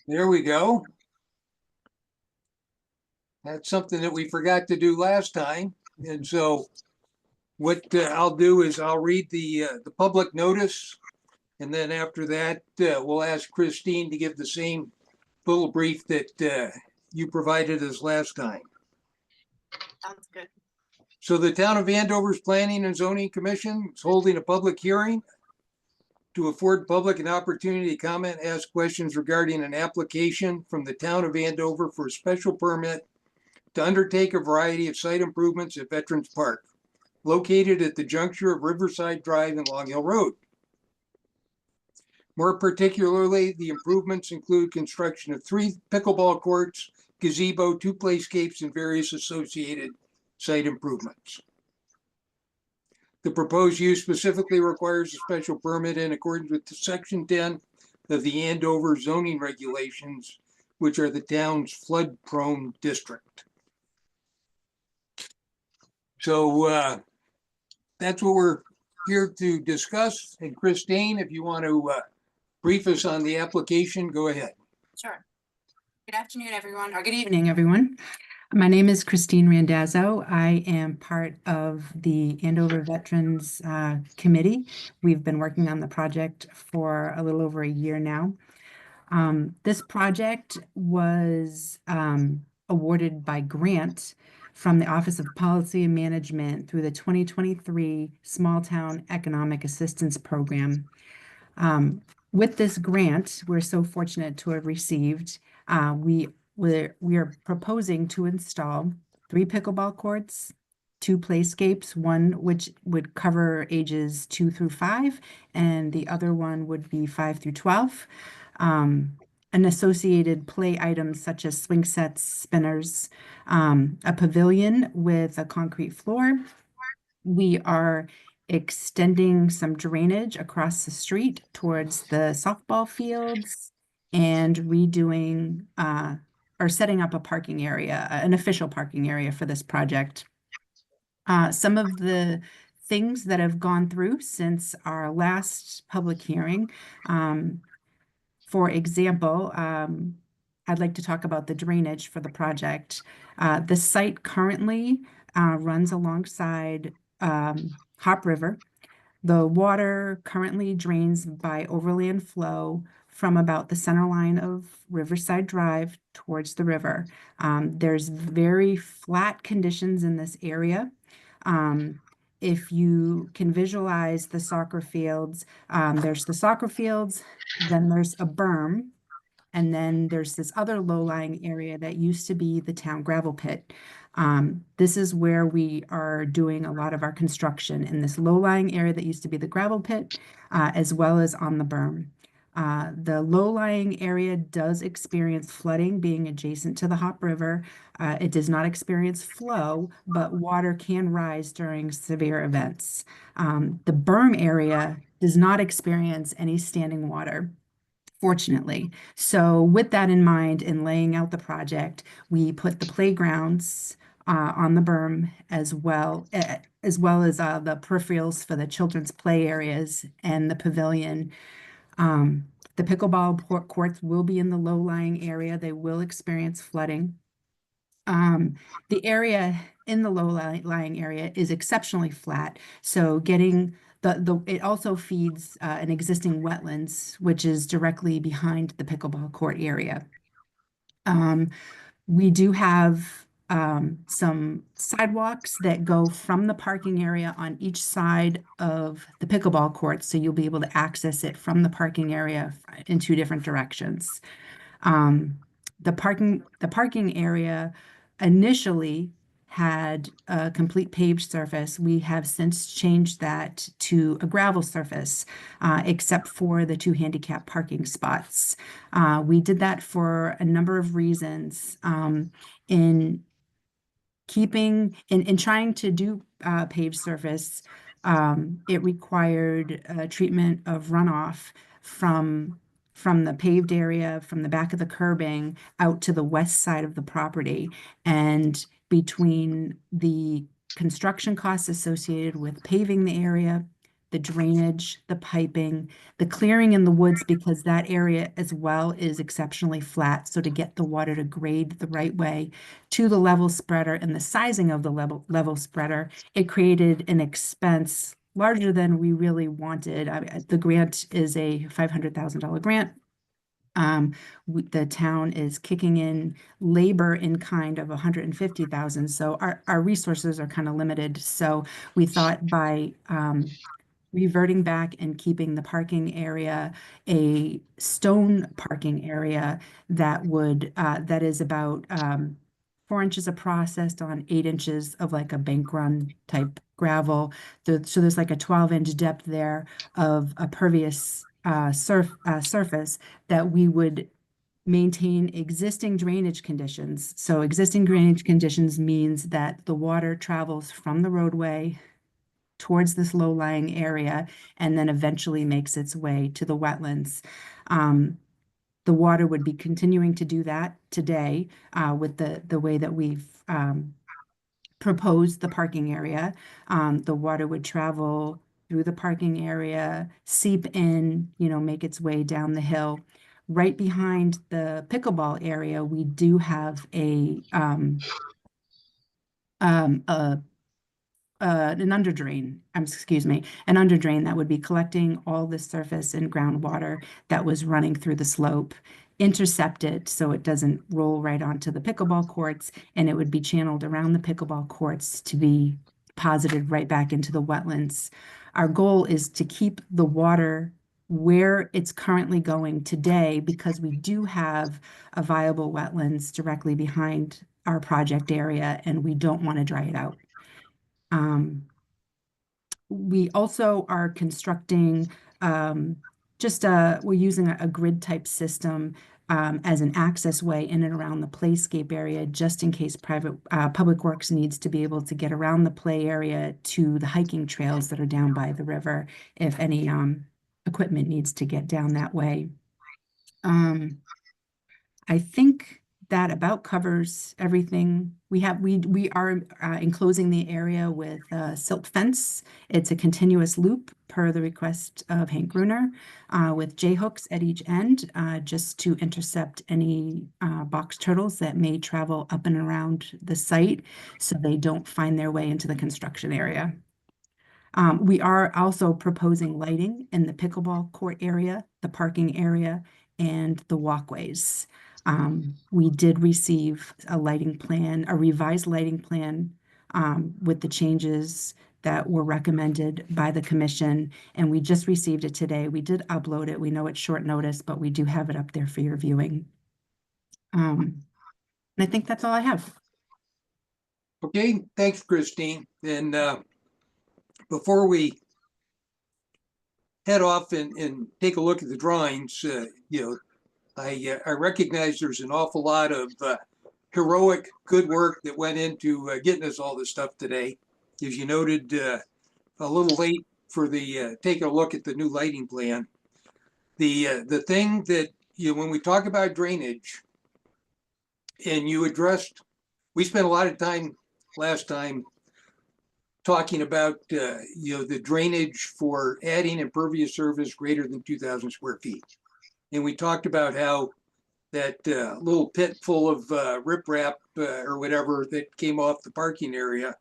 There we go. That's something that we forgot to do last time. And so what I'll do is I'll read the public notice. And then after that, we'll ask Christine to give the same little brief that you provided us last time. Sounds good. So the Town of Andover's Planning and Zoning Commission is holding a public hearing to afford public an opportunity to comment, ask questions regarding an application from the Town of Andover for a special permit to undertake a variety of site improvements at Veterans Park, located at the juncture of Riverside Drive and Long Hill Road. More particularly, the improvements include construction of 3 pickleball courts, gazebo, 2 playscapes, and various associated site improvements. The proposed use specifically requires a special permit in accordance with Section 10 of the Andover zoning regulations, which are the town's flood-prone district. So that's what we're here to discuss. And Christine, if you want to brief us on the application, go ahead. Sure. Good afternoon, everyone, or good evening, everyone. My name is Christine Randazzo. I am part of the Andover Veterans Committee. We've been working on the project for a little over a year now. This project was awarded by grant from the Office of Policy and Management through the 2023 Small Town Economic Assistance Program. With this grant, we're so fortunate to have received, we are proposing to install 3 pickleball courts, 2 playscapes, one which would cover ages 2 through 5, and the other one would be 5 through 12. And associated play items such as swing sets, spinners, a pavilion with a concrete floor. We are extending some drainage across the street towards the softball fields and redoing or setting up a parking area, an official parking area for this project. Some of the things that have gone through since our last public hearing, for example, I'd like to talk about the drainage for the project. The site currently runs alongside Hop River. The water currently drains by overland flow from about the center line of Riverside Drive towards the river. There's very flat conditions in this area. If you can visualize the soccer fields, there's the soccer fields, then there's a berm, and then there's this other low-lying area that used to be the town gravel pit. This is where we are doing a lot of our construction, in this low-lying area that used to be the gravel pit, as well as on the berm. The low-lying area does experience flooding, being adjacent to the Hop River. It does not experience flow, but water can rise during severe events. The berm area does not experience any standing water, fortunately. So with that in mind, in laying out the project, we put the playgrounds on the berm as well as the peripherals for the children's play areas and the pavilion. The pickleball courts will be in the low-lying area. They will experience flooding. The area in the low-lying area is exceptionally flat, so getting it also feeds an existing wetlands, which is directly behind the pickleball court area. We do have some sidewalks that go from the parking area on each side of the pickleball court, so you'll be able to access it from the parking area in 2 different directions. The parking area initially had a complete paved surface. We have since changed that to a gravel surface, except for the 2 handicap parking spots. We did that for a number of reasons. In trying to do paved surface, it required treatment of runoff from the paved area, from the back of the curbing out to the west side of the property. And between the construction costs associated with paving the area, the drainage, the piping, the clearing in the woods, because that area as well is exceptionally flat. So to get the water to grade the right way to the level spreader and the sizing of the level spreader, it created an expense larger than we really wanted. The grant is a $500,000 grant. The town is kicking in labor in kind of 150,000. So our resources are kind of limited. So we thought by reverting back and keeping the parking area a stone parking area that would that is about 4 inches of processed on 8 inches of like a bank run type gravel. So there's like a 12-inch depth there of a pervious surface that we would maintain existing drainage conditions. So existing drainage conditions means that the water travels from the roadway towards this low-lying area and then eventually makes its way to the wetlands. The water would be continuing to do that today with the way that we've proposed the parking area. The water would travel through the parking area, seep in, make its way down the hill. Right behind the pickleball area, we do have an underdrain, an underdrain that would be collecting all the surface and groundwater that was running through the slope, intercept it so it doesn't roll right onto the pickleball courts, and it would be channeled around the pickleball courts to be posited right back into the wetlands. Our goal is to keep the water where it's currently going today, because we do have a viable wetlands directly behind our project area, and we don't want to dry it out. We also are constructing we're using a grid type system as an access way in and around the playscape area, just in case Public Works needs to be able to get around the play area to the hiking trails that are down by the river, if any equipment needs to get down that way. I think that about covers everything. We are enclosing the area with a silt fence. It's a continuous loop per the request of Hank Gruner, with J-hooks at each end, just to intercept any box turtles that may travel up and around the site so they don't find their way into the construction area. We are also proposing lighting in the pickleball court area, the parking area, and the walkways. We did receive a revised lighting plan with the changes that were recommended by the commission, and we just received it today. We did upload it. We know it's short notice, but we do have it up there for your viewing. And I think that's all I have. Okay, thanks, Christine. And before we head off and take a look at the drawings, I recognize there's an awful lot of heroic good work that went into getting us all this stuff today. As you noted, a little late for the taking a look at the new lighting plan. The thing that, when we talk about drainage, and you addressed, we spent a lot of time last time talking about the drainage for adding impervious surface greater than 2,000 square feet. And we talked about how that little pit full of riprap or whatever that came off the parking area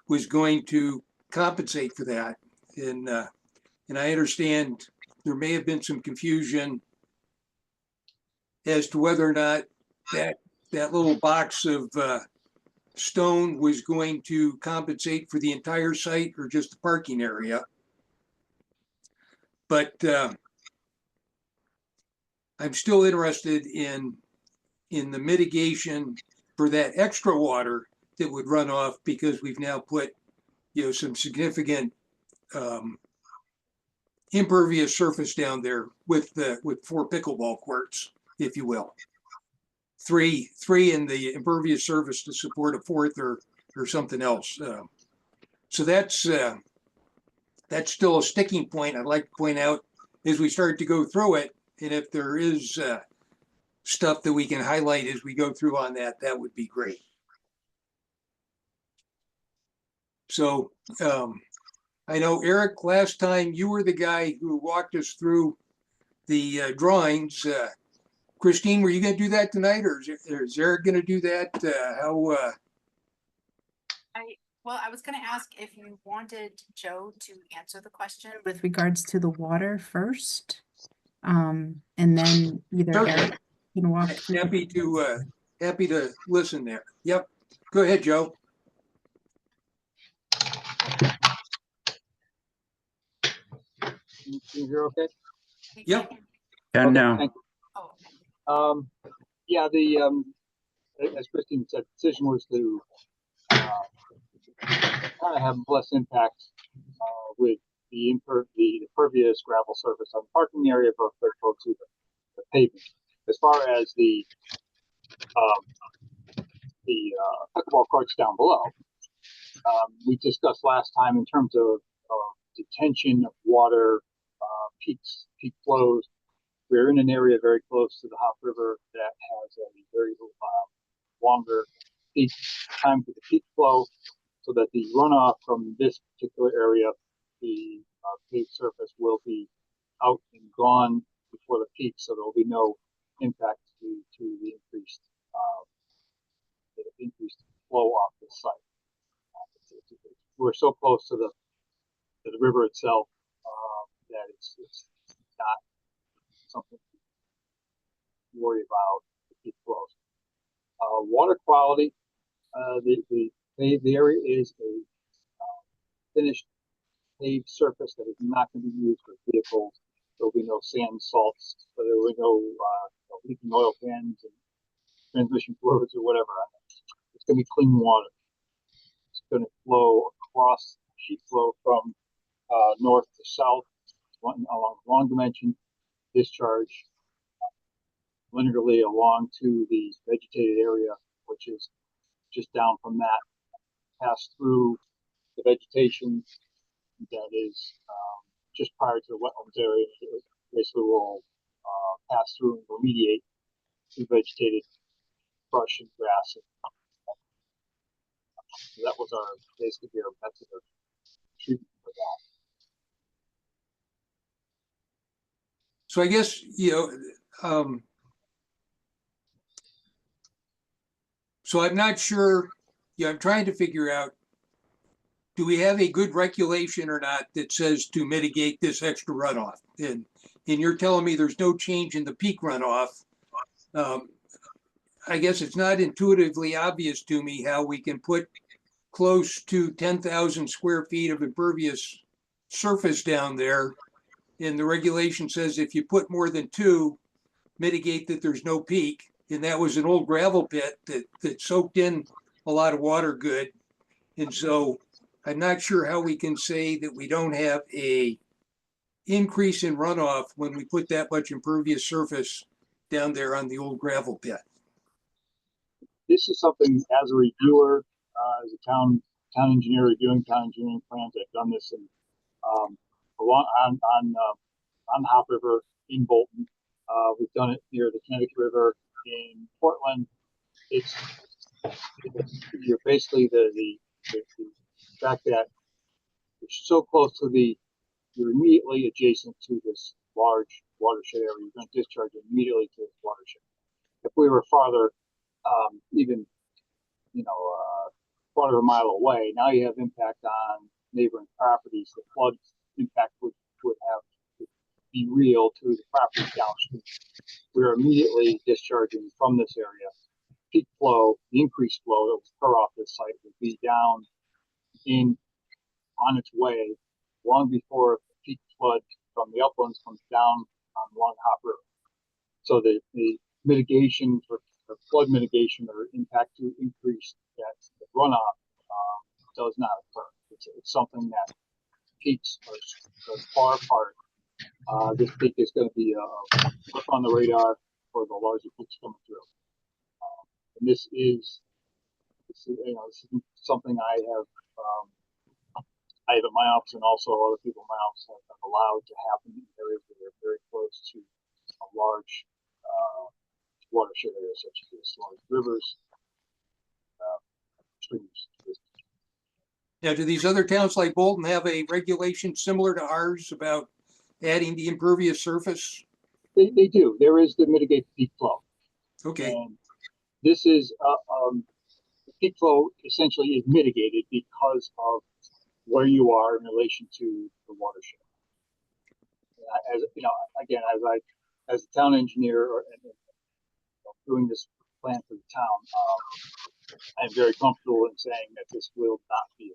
was going to compensate for that. And I understand there may have been some confusion as to whether or not that little box of stone was going to compensate for the entire site or just the parking area. But I'm still interested in the mitigation for that extra water that would run off, because we've now put some significant impervious surface down there with 4 pickleball courts, if you will. Three in the impervious surface to support a 4th or something else. So that's still a sticking point. I'd like to point out as we start to go through it. And if there is stuff that we can highlight as we go through on that, that would be great. So I know, Eric, last time you were the guy who walked us through the drawings. Christine, were you going to do that tonight, or is Eric going to do that? Well, I was going to ask if you wanted Joe to answer the question with regards to the water first. And then either Certainly. Eric can walk through. Happy to listen there. Yep. Go ahead, Joe. Can you hear okay? Yep. And Okay, now, thank Oh, you. Yeah, as Christine said, the decision was to kind of have less impact with the impervious gravel surface on the parking area for folks to the pavement. As far as the pickleball courts down below, we discussed last time in terms of detention of water, peak flows. We're in an area very close to the Hop River that has a very longer peak time for the peak flow, so that the runoff from this particular area, the paved surface, will be out and gone before the peak, so there will be no impact to the increased flow off the site. We're so close to the river itself that it's not something to worry about the peak flows. Water quality, the area is a finished paved surface that is not going to be used for vehicles. There will be no sand, salts, there will be no leaking oil pans and transmission fluids or whatever. It's going to be clean water. It's going to flow across, sheet flow from north to south along the long dimension, discharge linearly along to the vegetated area, which is just down from that, pass through the vegetation that is just prior to the wetlands area. It basically will pass through and remediate to vegetated brush and grass. So that was basically our method of treatment for that. So I guess, so I'm not sure, I'm trying to figure out, do we have a good regulation or not that says to mitigate this extra runoff? And you're telling me there's no change in the peak runoff. I guess it's not intuitively obvious to me how we can put close to 10,000 square feet of impervious surface down there. And the regulation says if you put more than 2, mitigate that there's no peak. And that was an old gravel pit that soaked in a lot of water good. And so I'm not sure how we can say that we don't have a increase in runoff when we put that much impervious surface down there on the old gravel pit. This is something, as a reviewer, as a town engineer reviewing town engineering plans, I've done this in on the Hop River in Bolton. We've done it near the Connecticut River in Portland. You're basically the fact that you're so close to you're immediately adjacent to this large watershed area. You're going to discharge immediately to this watershed. If we were farther, even quarter of a mile away, now you have impact on neighboring properties. The flood impact would have to be real to the properties downstream. We're immediately discharging from this area. Peak flow, the increased flow that will occur off this site would be down on its way long before peak flood from the uplands comes down along Hop River. So the mitigation for flood mitigation or impact to increase that runoff does not occur. It's something that peaks are far apart. This peak is going to be a blip on the radar for the larger peaks coming through. And this is something I have in my office, and also other people in my office have allowed to happen in areas that are very close to a large watershed areas such as large rivers, streams. Now, do these other towns like Bolton have a regulation similar to ours about adding the impervious surface? They do. There is the mitigate peak flow. Okay, And this is, the peak flow essentially is mitigated because of where you are in relation to the watershed. As you know, again, as a town engineer doing this plan for the town, I'm very comfortable in saying that this will not be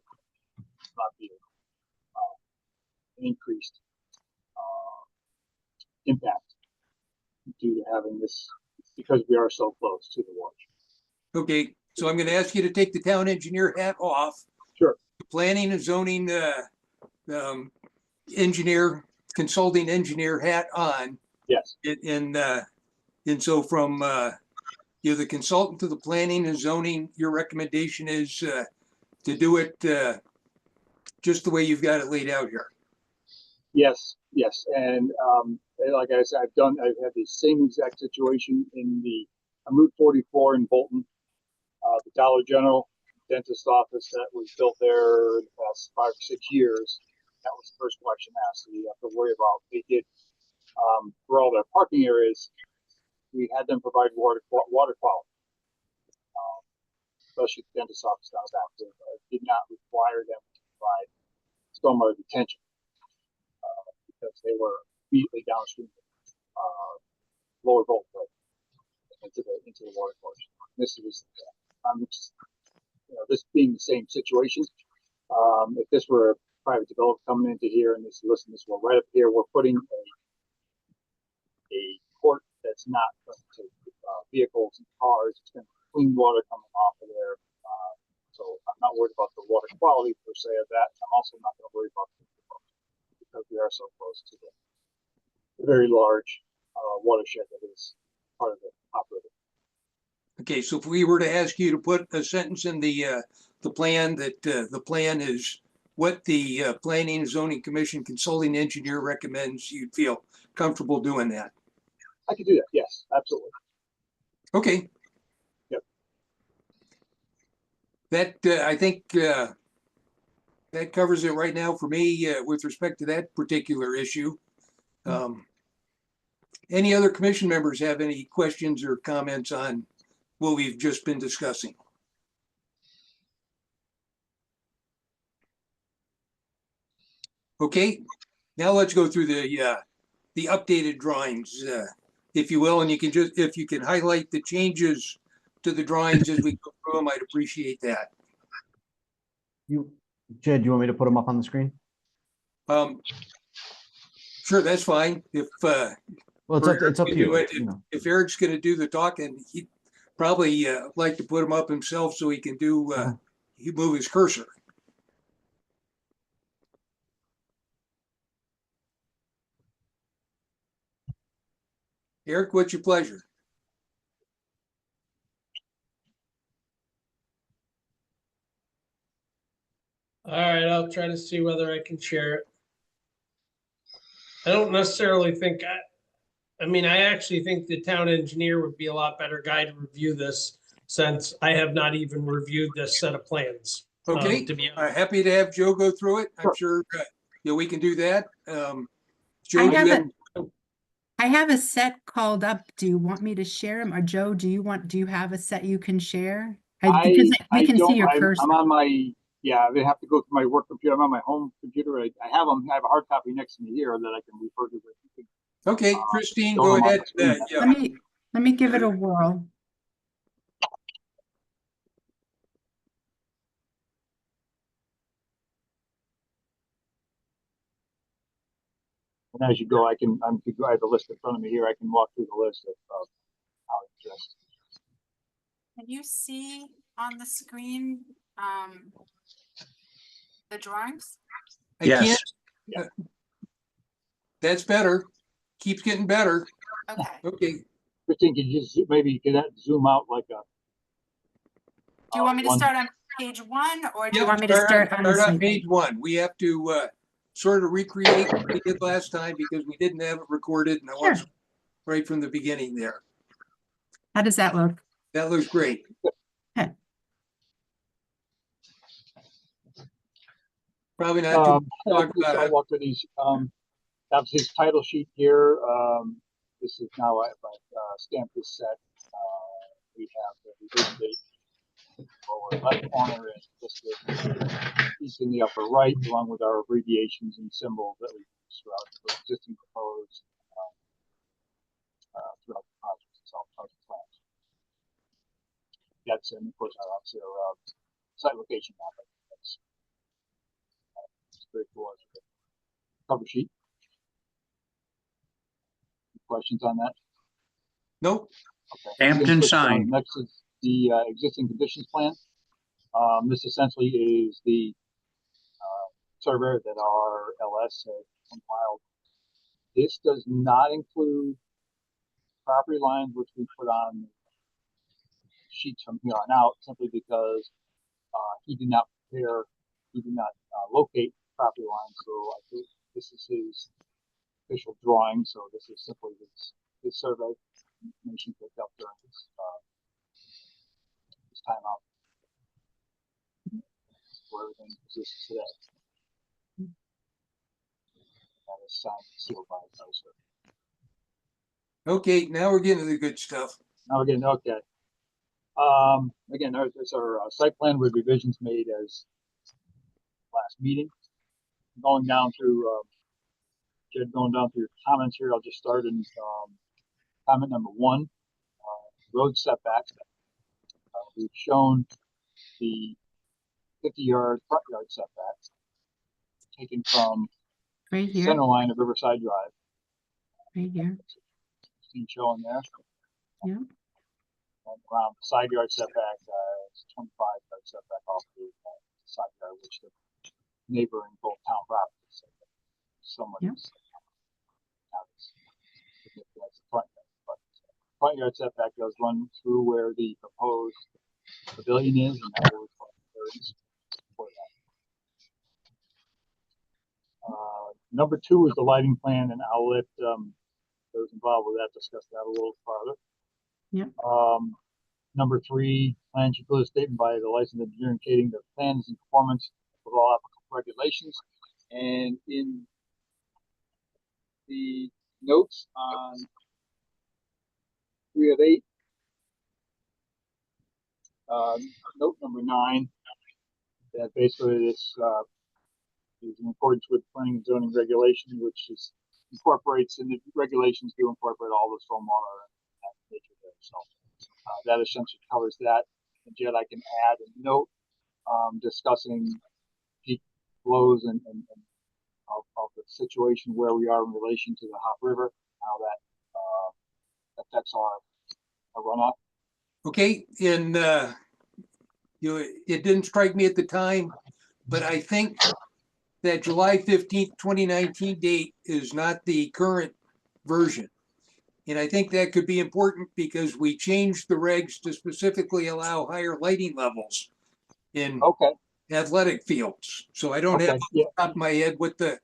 an increased impact due to having this, because we are so close to the watershed. okay. So I'm going to ask you to take the town engineer hat off. Sure. The planning and zoning um, engineer, consulting engineer hat on. Yes. And so from you're the consultant to the planning and zoning, your recommendation is to do it just the way you've got it laid out here. Yes, yes, and like I said, I've had the same exact situation in the Route 44 in Bolton, the Dollar General dentist office that was built there in the past 5 or 6 years. That was the first question asked. So you have to worry about. They did for all their parking areas. We had them provide water quality, especially the dentist office down back. Did not require them to provide stormwater detention. Because they were immediately downstream, lower volt into the water course. This is, this being the same situation. If this were a private developer coming into here and this, listen, this one right up here, we're putting a court that's not going to vehicles and cars. It's going to be clean water coming off of there. So I'm not worried about the water quality per se of that. I'm also not going to worry about the because we are so close to the very large watershed that is part of the operating. Okay, so if we were to ask you to put a sentence in the plan that the plan is what the Planning and Zoning Commission consulting engineer recommends, you'd feel comfortable doing that. I could do that. Yes, absolutely. Okay. Yep. That I think that covers it right now for me with respect to that particular issue. Any other commission members have any questions or comments on what we've just been discussing? Okay, now let's go through the updated drawings, if you will, and you can just, if you can highlight the changes to the drawings as we go through them, I'd appreciate that. Jed, you want me to put them up on the screen? Sure, that's fine. If Well, it's up to you. if Eric's going to do the talking, he'd probably like to put them up himself so he can do he move his cursor. Eric, what's your pleasure? All right, I'll try to see whether I can share it. I don't necessarily think, I actually think the town engineer would be a lot better guy to review this since I have not even reviewed this set of plans. Okay, To be honest. happy to have Joe go through it. I'm sure we can do that. Joe, I have a set called up. Do you want me to share them? Or Joe, do you have a set you can share? Because we can see your cursor. I'm on my, I would have to go to my work computer. I'm on my home computer. I have a hard copy next to me here that I can refer to. Okay, Christine, go ahead. Let me give it a whirl. And as you go, I have the list in front of me here. I can walk through the list of how it's just. Can you see on the screen the drawings? I Yes. can't. Yeah. That's better. Keeps getting better. Okay. Okay. Christine, can you maybe you can zoom out like a. Do you want me to one- start on page 1 or do You you want me to start on the on same page 1? We have to sort of recreate what we did last time because we didn't have it recorded and I Sure. was right from the beginning there. How does that look? That looks great. Probably not too talk The about it. sidewalk studies, that's his title sheet here. This is now, I stamped this set. We have the revision date lower left corner and listed. He's in the upper right, along with our abbreviations and symbols that we use throughout the existing proposed throughout the project itself, project plans. That's, and of course, obviously our site location map. That's very cool. Cover sheet. Questions on that? Nope. Okay. Stamped and signed. Next is the existing conditions plan. This essentially is the survey that our LS has compiled. This does not include property lines, which we put on sheets from here on out, simply because he did not locate property lines. So I think this is his official drawing. So this is simply his survey information picked up during this time out. Where everything exists today. That is signed and sealed by the survey. Okay, now we're getting to the good stuff. Now again, okay. Again, there's our site plan with revisions made as last meeting. Going down through, Jed, going down through your comments here, I'll just start in comment number 1, road setbacks. We've shown the 50-yard front yard setbacks taken from Right here, center line of Riverside Drive. right here. Seen showing there. Yeah. And around the side yard setback, it's 25-yard setback off the side yard, which the neighboring both town properties. So someone Yeah. that's the front yard. But front yard setback does run through where the proposed pavilion is, and that will for that. Number 2 is the lighting plan, and I'll let those involved with that discuss that a little farther. Yeah. Number 3, plan should include a statement by the licensed engineer indicating the plan is in conformance with all applicable regulations. And in the notes on 3 of 8, note number 9, that basically this is in accordance with planning and zoning regulation, which is incorporates in the regulations do incorporate all the stormwater and that nature there. So that essentially covers that. And Jed, I can add a note discussing peak flows and of the situation where we are in relation to the Hop River, how that affects our runoff. Okay, and it didn't strike me at the time, but I think that July 15th, 2019 date is not the current version. And I think that could be important because we changed the regs to specifically allow higher lighting levels in Okay. athletic fields. So I don't have Okay. off Yeah. the top of my head what the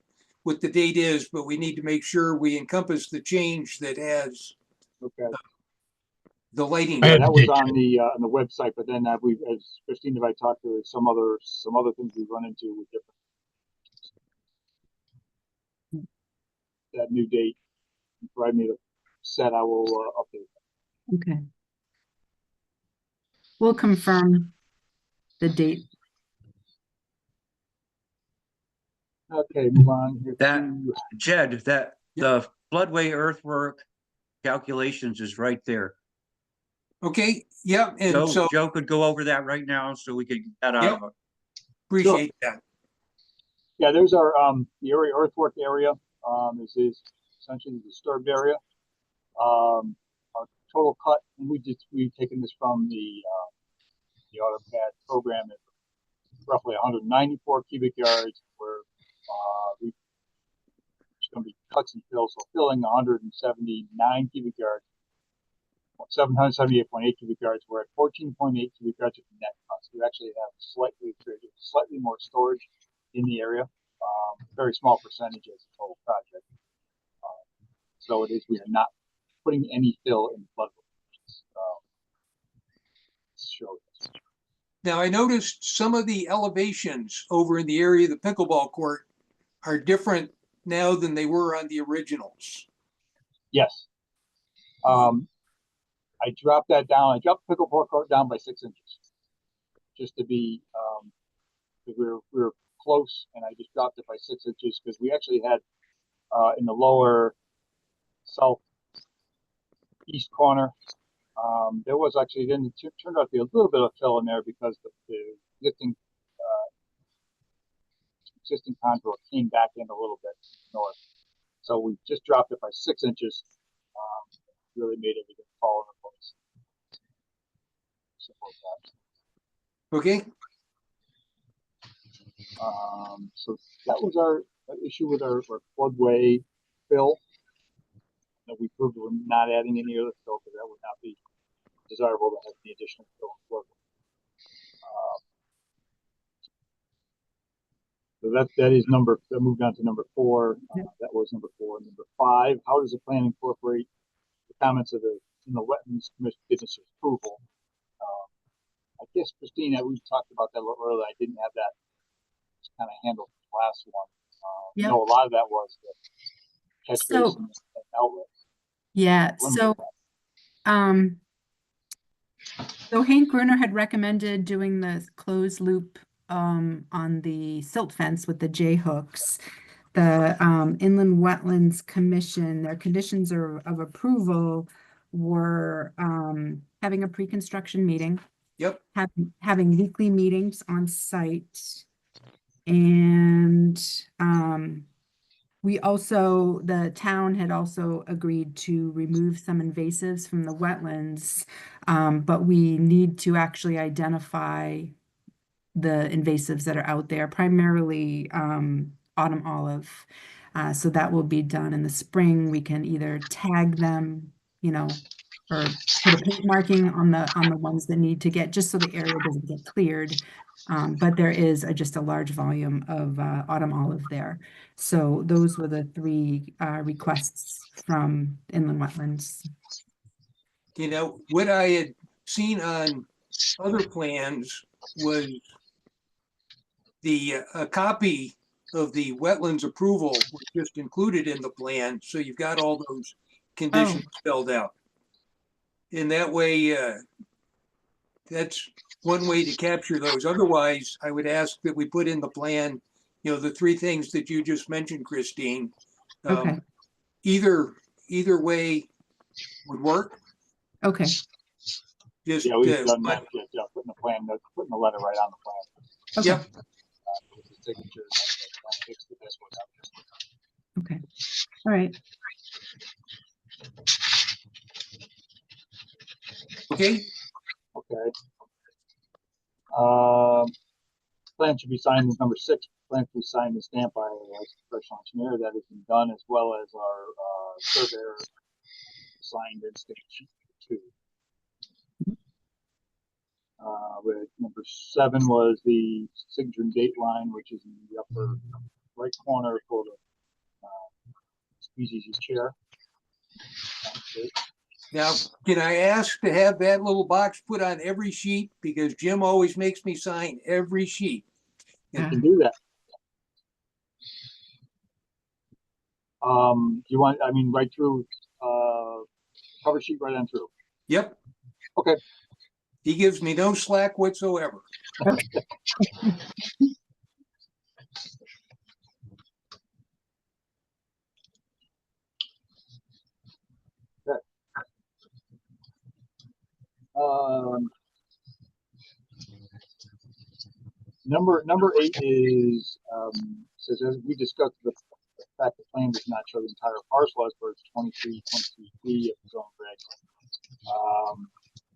date is, but we need to make sure we encompass the change that has Okay. the lighting. Yeah, that was on the website, but then we, as Christine, have I talked to some other things we've run into with different that new date. Provide me the set. I will update. Okay. We'll confirm the date. Okay, move on here. That- to- Jed, that the floodway earthwork calculations is right there. Okay, yeah, and Joe, so Joe could go over that right now so we could get that out Yep. of it. appreciate that. Yeah, there's our the area earthwork area. This is essentially the disturbed area. Our total cut, and we've taken this from the AutoCAD program at roughly 194 cubic yards, where it's going to be cuts and fills. So filling 179 cubic yards, 778.8 cubic yards. We're at 14.8 cubic yards of net cuts. We actually have slightly more storage in the area. Very small percentage as a total project. So it is, we are not putting any fill in the floodway. Show this. Now, I noticed some of the elevations over in the area of the pickleball court are different now than they were on the originals. Yes. I dropped that down. I dropped the pickleball court down by 6 inches, just to be, because we were close, and I just dropped it by 6 inches because we actually had in the lower southeast corner. There was actually then it turned out to be a little bit of fill in there because the existing contour came back in a little bit north. So we just dropped it by 6 inches. Really made everything fall into place. Simple as that. Okay, So that was our issue with our floodway fill. That we proved we're not adding any other fill because that would not be desirable to have the additional fill in floodway. So that is number. That moved on to number 4. That was number 4. Number 5. How does the plan incorporate the comments of the Wetlands Commission business approval? I guess Christine, we talked about that a little earlier. I didn't have that kind of handled the last one. Yep. No, a lot of that was the catch So- basin and outlet. Yeah, Limited so Hank Gruner had recommended doing the closed loop on the silt fence with the J hooks. The Inland Wetlands Commission, their conditions of approval were having a pre-construction meeting, yep, having weekly meetings on site, and the town had also agreed to remove some invasives from the wetlands, but we need to actually identify the invasives that are out there, primarily autumn olive. So that will be done in the spring. We can either tag them, or put a paint marking on the ones that need to get, just so the area doesn't get cleared. But there is just a large volume of autumn olive there. So those were the 3 requests from Inland Wetlands. What I had seen on other plans was a copy of the wetlands approval was just included in the plan, so you've got all those conditions spelled out. In that way, that's one way to capture those. Otherwise, I would ask that we put in the plan, the 3 things that you just mentioned, Christine. Okay. Either way would work. Okay. Just Yeah, we've done that. Yeah, putting the letter right on the plan. Okay. Yep. The signature. That takes the best one out. Okay. All right. Okay. Okay. Plan should be signed as number 6. Plan to be signed and stamped by a professional engineer. That has been done, as well as our surveyor signed and stamped sheet 2. With number 7 was the signature and date line, which is in the upper right corner for the species chair. Okay. Now, can I ask to have that little box put on every sheet? Because Jim always makes me sign every sheet. You can do that. You want, right through, cover sheet right on through. Yep. Okay. He gives me no slack whatsoever. Number 8 is says, as we discussed, the fact the plan does not show the entire parcel as per 23B of the zone regs.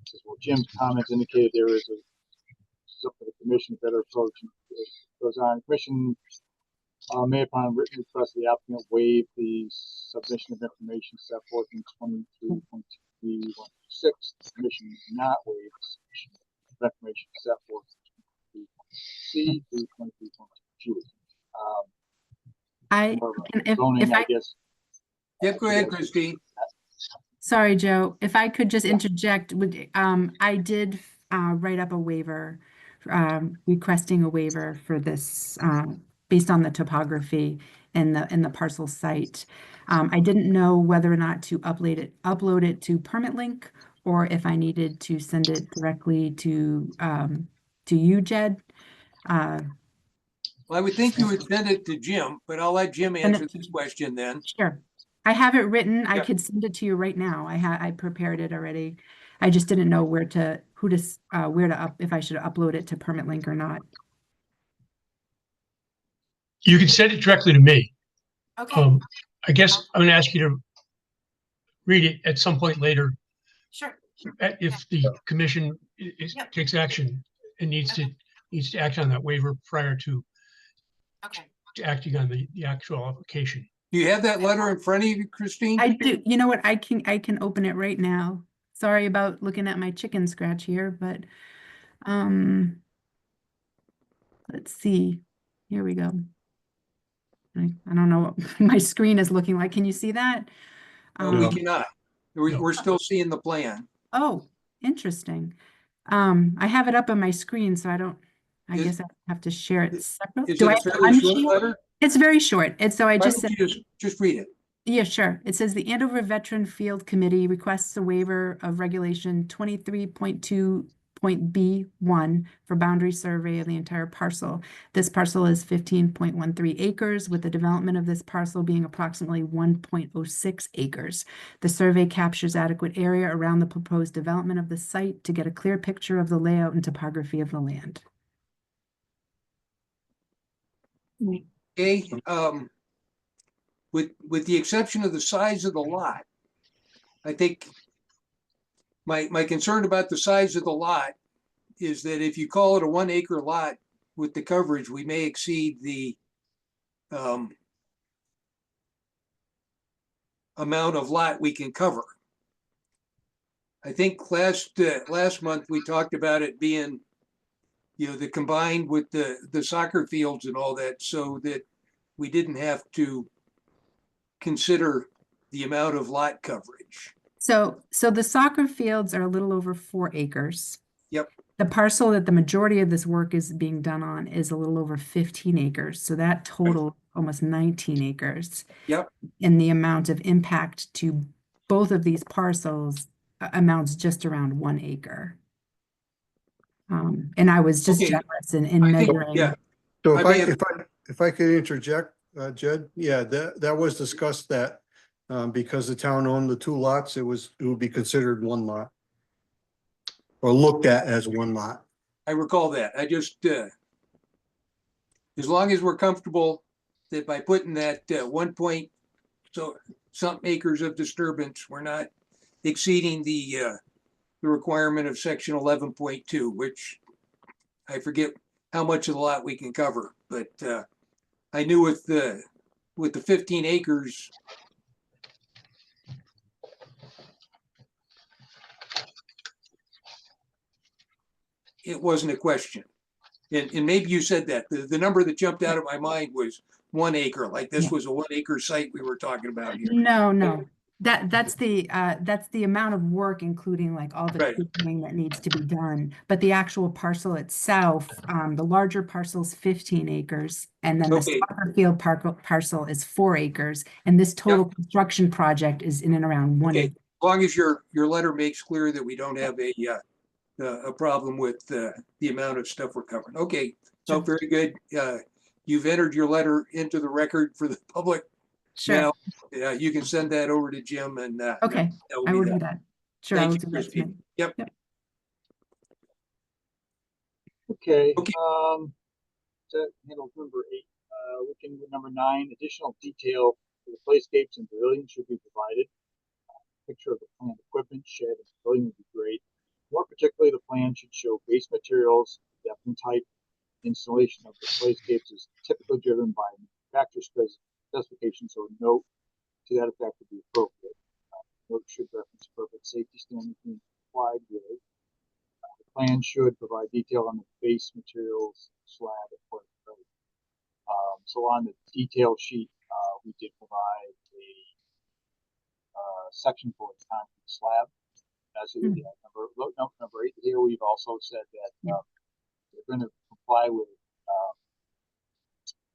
Says, well, Jim's comments indicated there is a up for the commission better approach. It goes on. Commission may, upon written request of the applicant, waive the submission of information set forth in 23.2B 1-6. The commission may not waive the submission of information set forth in 23.C through 23.2G. Zoning, I guess. Yep, go ahead, Christine. Sorry, Joe, if I could just interject, I did write up a waiver requesting a waiver for this, based on the topography in the parcel site. I didn't know whether or not to upload it to PermitLink, or if I needed to send it directly to you, Jed. Well, I would think you would send it to Jim, but I'll let Jim Send answer it this question then. Sure. I have it written. I Yeah. could send it to you right now. I prepared it already. I just didn't know where to if I should upload it to PermitLink or not. You can send it directly to me. Okay, I guess I'm gonna ask you to read it at some point later, sure. if the commission Yep. takes action and needs to act on that waiver prior to Okay. acting on the actual application. Do you have that letter in front of you, Christine? I do. You know what? I can open it right now. Sorry about looking at my chicken scratch here, but let's see. Here we go. I don't know what my screen is looking like. Can you see that? We Um, cannot. We're still seeing the plan. Oh, interesting. I have it up on my screen, so I Is- guess I have to share it separately. Is Do it I a have to fairly short unshare? letter? It's very short. It's so I Why just don't said, you just read it? yeah, sure. It says the Andover Veteran Field Committee requests a waiver of regulation 23.2.B1 for boundary survey of the entire parcel. This parcel is 15.13 acres, with the development of this parcel being approximately 1.06 acres. The survey captures adequate area around the proposed development of the site to get a clear picture of the layout and topography of the land. Okay, with the exception of the size of the lot, I think my concern about the size of the lot is that if you call it a 1 acre lot with the coverage, we may exceed the amount of lot we can cover. I think last month we talked about it being, the combined with the soccer fields and all that, so that we didn't have to consider the amount of lot coverage. So the soccer fields are a little over 4 acres. Yep. The parcel that the majority of this work is being done on is a little over 15 acres. So that total almost 19 acres. Yep. And the amount of impact to both of these parcels amounts just around 1 acre. And I was just Okay. generous in I think, measuring. yeah, So I if may I, have- if I could interject, Jed, yeah, that was discussed that because the town owned the 2 lots, it would be considered 1 lot. Or looked at as 1 lot. I recall that. I just, as long as we're comfortable that by putting that 1 acres of disturbance, we're not exceeding the requirement of section 11.2, which I forget how much of the lot we can cover, but I knew with the 15 acres, it wasn't a question. And maybe you said that. The number that jumped out of my mind was 1 acre, like this Yeah. was a 1 acre site we were talking about here. No. That's the amount of work, including like all the Right. cleaning that needs to be done. But the actual parcel itself, the larger parcel is 15 acres, and then the Okay. soccer field parcel is 4 acres, and this total construction project is in and around 1 Okay. acre. As long as your letter makes clear that we don't have a problem with the amount of stuff we're covering. Okay, so Sure. very good. You've entered your letter into the record for the public. Sure. Now, you can send that over to Jim and Okay, that will I be will that. do that. Sure, I Thank will you, do that Christine. tonight. Yep. Okay, Okay. To handle number 8, looking at number 9, additional detail for the playscapes and pavilion should be provided. Picture of the planned equipment, shed, and pavilion would be great. More particularly, the plan should show base materials, depth and type. Installation of the playscapes is typically driven by manufacturer specifications, so a note to that effect would be appropriate. Note should reference appropriate safety standards being complied with. The plan should provide detail on the base materials, slab, and floor. So on the detail sheet, we did provide a section for the concrete slab. As you, number 8 here, we've also said that they're gonna comply with,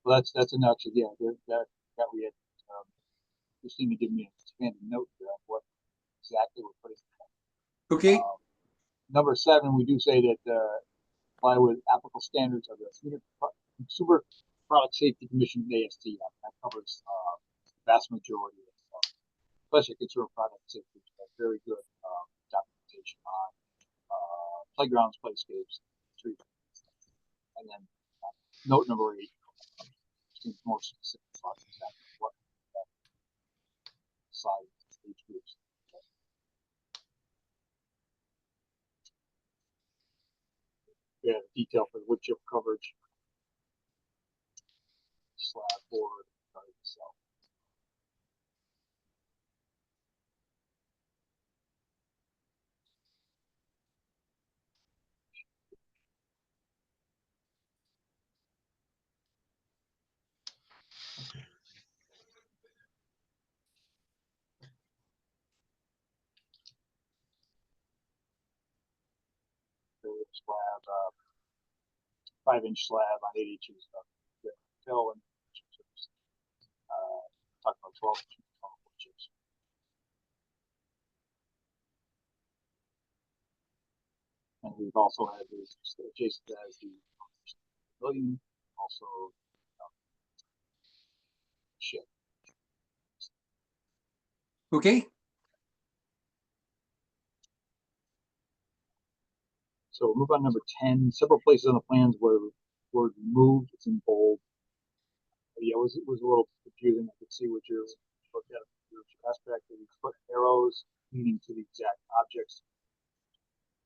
well, that's a nutshell, yeah, that we had, Christina give me an expanded note here on what exactly we're putting. Okay, Number 7, we do say that, comply with applicable standards of the Consumer Product Safety Commission AST. That covers, the vast majority of stuff, especially consumer product safety. Very good, documentation on, playgrounds, playscapes, trees. And then, note number 8, seems more specific about exactly what size age groups. We have detail for the wood chip coverage, slab board, itself. The slab, 5-inch slab on 8 inches of fill and talk about 12 inches. And we've also had this adjacent as the pavilion, also shed. okay, So we'll move on to number 10. Several places on the plans where the word removed, it's in bold. Yeah, it was a little confusing. I could see what you're looking at. Your aspect of these foot arrows leading to the exact objects,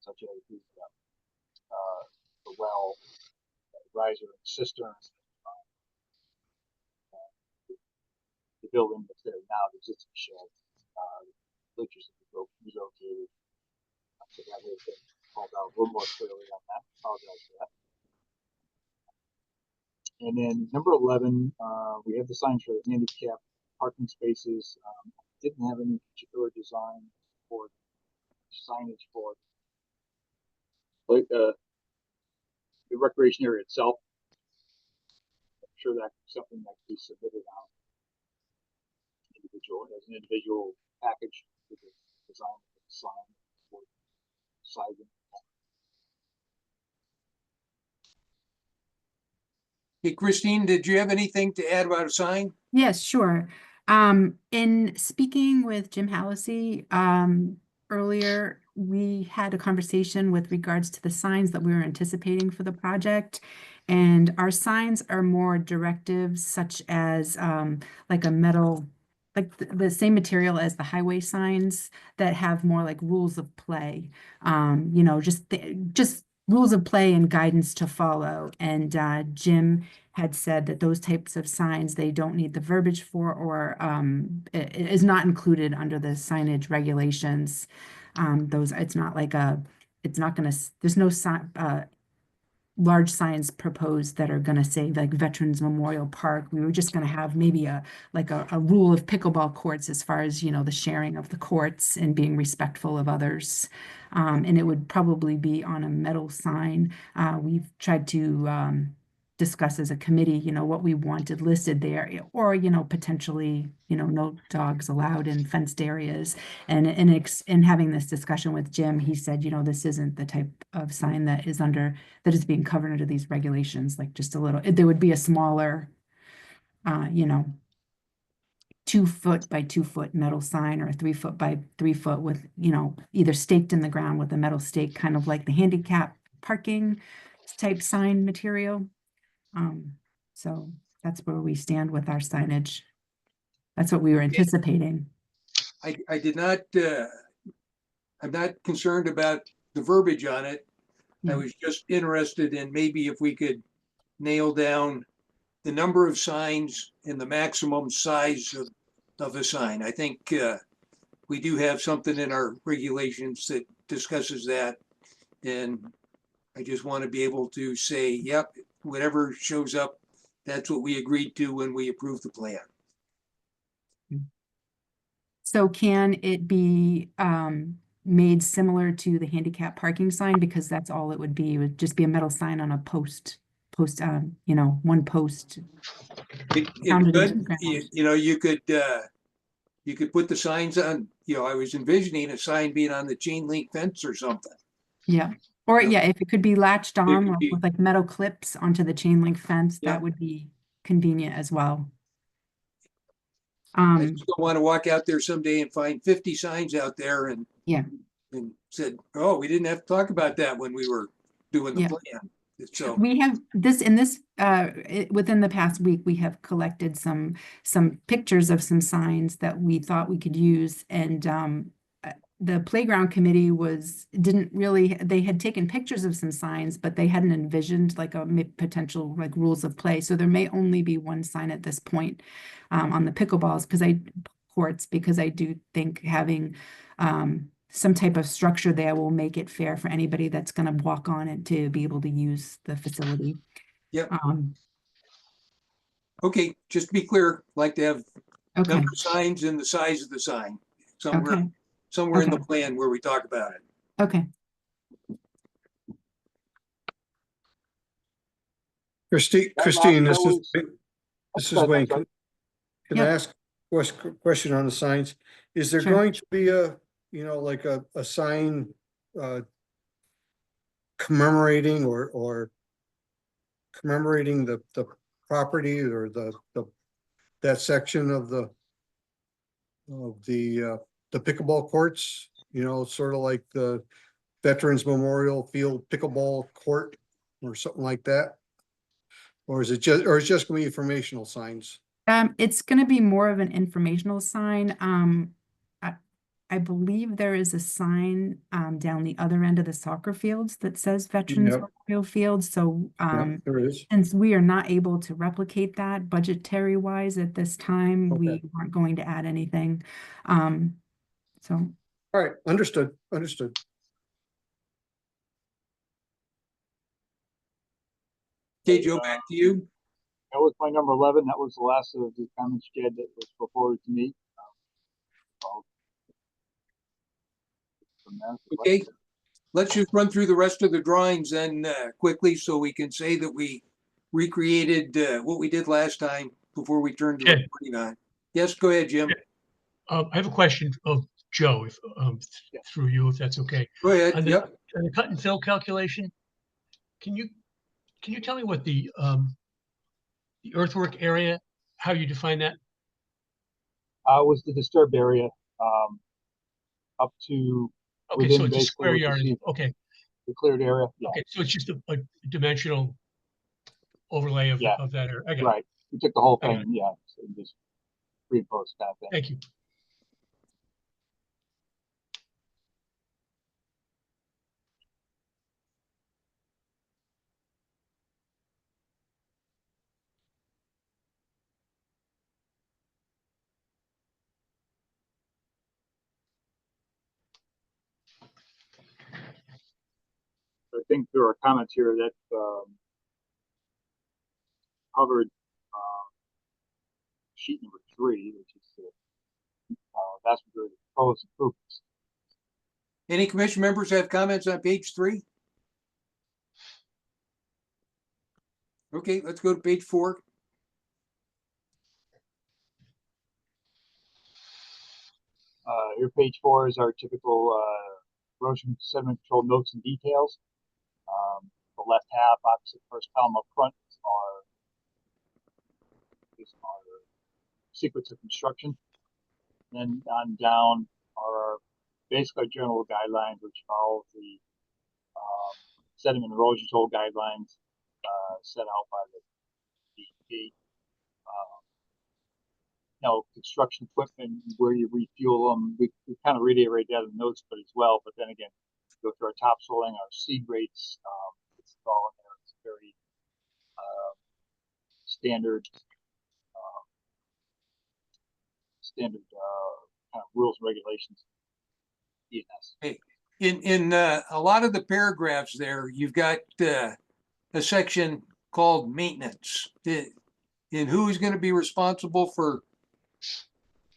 such as the well, riser, and cistern. The building that's there now, the existing shed, bleachers that we relocated. So that way they called out a little more clearly on that. Apologize for that. And then number 11, we have the signs for the handicap parking spaces. Didn't have any particular design for signage for the recreation area itself. I'm sure that's something that can be submitted on as an individual package with the design of the sign for sizing. hey, Christine, did you have anything to add about a sign? Yes, sure. In speaking with Jim Hallisey, earlier, we had a conversation with regards to the signs that we were anticipating for the project. And our signs are more directives such as, like a metal, like the same material as the highway signs that have more like rules of play. You know, just rules of play and guidance to follow. And, Jim had said that those types of signs, they don't need the verbiage for, or it is not included under the signage regulations. It's not like it's not gonna, there's no large signs proposed that are gonna say like Veterans Memorial Park. We were just gonna have maybe a rule of pickleball courts as far as, you know, the sharing of the courts and being respectful of others. And it would probably be on a metal sign. We've tried to discuss as a committee, you know, what we wanted listed there, or, you know, potentially, you know, no dogs allowed in fenced areas. And in having this discussion with Jim, he said, you know, this isn't the type of sign that is being covered under these regulations, like just a little, there would be a smaller, you know, 2-foot by 2-foot metal sign, or a 3-foot by 3-foot with, you know, either staked in the ground with a metal stake, kind of like the handicap parking type sign material. So that's where we stand with our signage. That's what we were anticipating. I did not, I'm not concerned about the verbiage on it. I was just interested in maybe if we could nail down the number of signs and the maximum size of a sign. I think we do have something in our regulations that discusses that. And I just want to be able to say, yep, whatever shows up, that's what we agreed to when we approved the plan. So can it be made similar to the handicap parking sign because that's all it would be. It would just be a metal sign on a post, one post. It Pounded into could, the ground. you could put the signs on, I was envisioning a sign being on the chain link fence or something. Yeah. Or Yeah. if it could be latched could on be. with like metal clips onto the chain link fence, Yeah. that would be convenient as well. I just don't want to walk out there someday and find 50 signs out there and said, oh, we didn't have to talk about that when we were doing the Yeah. plan. So We have within the past week, we have collected some pictures of some signs that we thought we could use. And the playground committee they had taken pictures of some signs, but they hadn't envisioned like a potential like rules of play. So there may only be one sign at this point on the pickleballs courts, because I do think having some type of structure there will make it fair for anybody that's going to walk on it to be able to use the facility. Yep. Okay, just to be clear, like to have Okay. number of signs and the size of the sign somewhere in the plan where we talk about it. Okay. Christine, this is Wayne. Sorry. Can I ask a question on the signs? Is there Sure. going to be like a sign commemorating or commemorating the property or that section of the pickleball courts, sort of like the Veterans Memorial Field Pickleball Court or something like that? Or is it just gonna be informational signs? It's going to be more of an informational sign. I believe there is a sign down the other end of the soccer fields that says Veterans Yep. Memorial Field. So Yeah, there is. since we are not able to replicate that budgetary wise at this time, we Okay. aren't going to add anything. So All right, understood. Okay, Joe, back to you. That was my number 11. That was the last of the comments, Jed, that was forwarded to me. From there, Okay, let's just run through the rest of the drawings then quickly so we can say that we recreated what we did last time before we turn to Okay. reporting on. Yes, go ahead, Jim. I have a question of Joe, if through you, if that's okay. Go ahead. On Yep. the cut and fill calculation, can you tell me what the earthwork area, how you define that? was the disturbed area up to Okay, within so it's a basically square what you yard. see. Okay, the cleared area. Yeah, okay, so it's just a dimensional overlay of Yeah. of that area. I got it. right. We took the whole I got thing. Yeah, so just repost kind of thing. Thank you. I think there are comments here that covered sheet number 3, which is the vast majority of proposed improvements. Any commission members have comments on page 3? Okay, let's go to page 4. Here, page 4 is our typical erosion sediment control notes and details. The left half, opposite first column up front, is our sequence of construction. And then on down are basically our general guidelines, which follow the sediment erosion control guidelines set out by the DEP. Construction equipment, where you refuel them, we kind of reiterate that in the notes, but as well. But then again, go through our topsoiling, our seed rates. It's all in there. It's very standard kind of rules and regulations. ENS. In a lot of the paragraphs there, you've got a section called maintenance. And who is going to be responsible for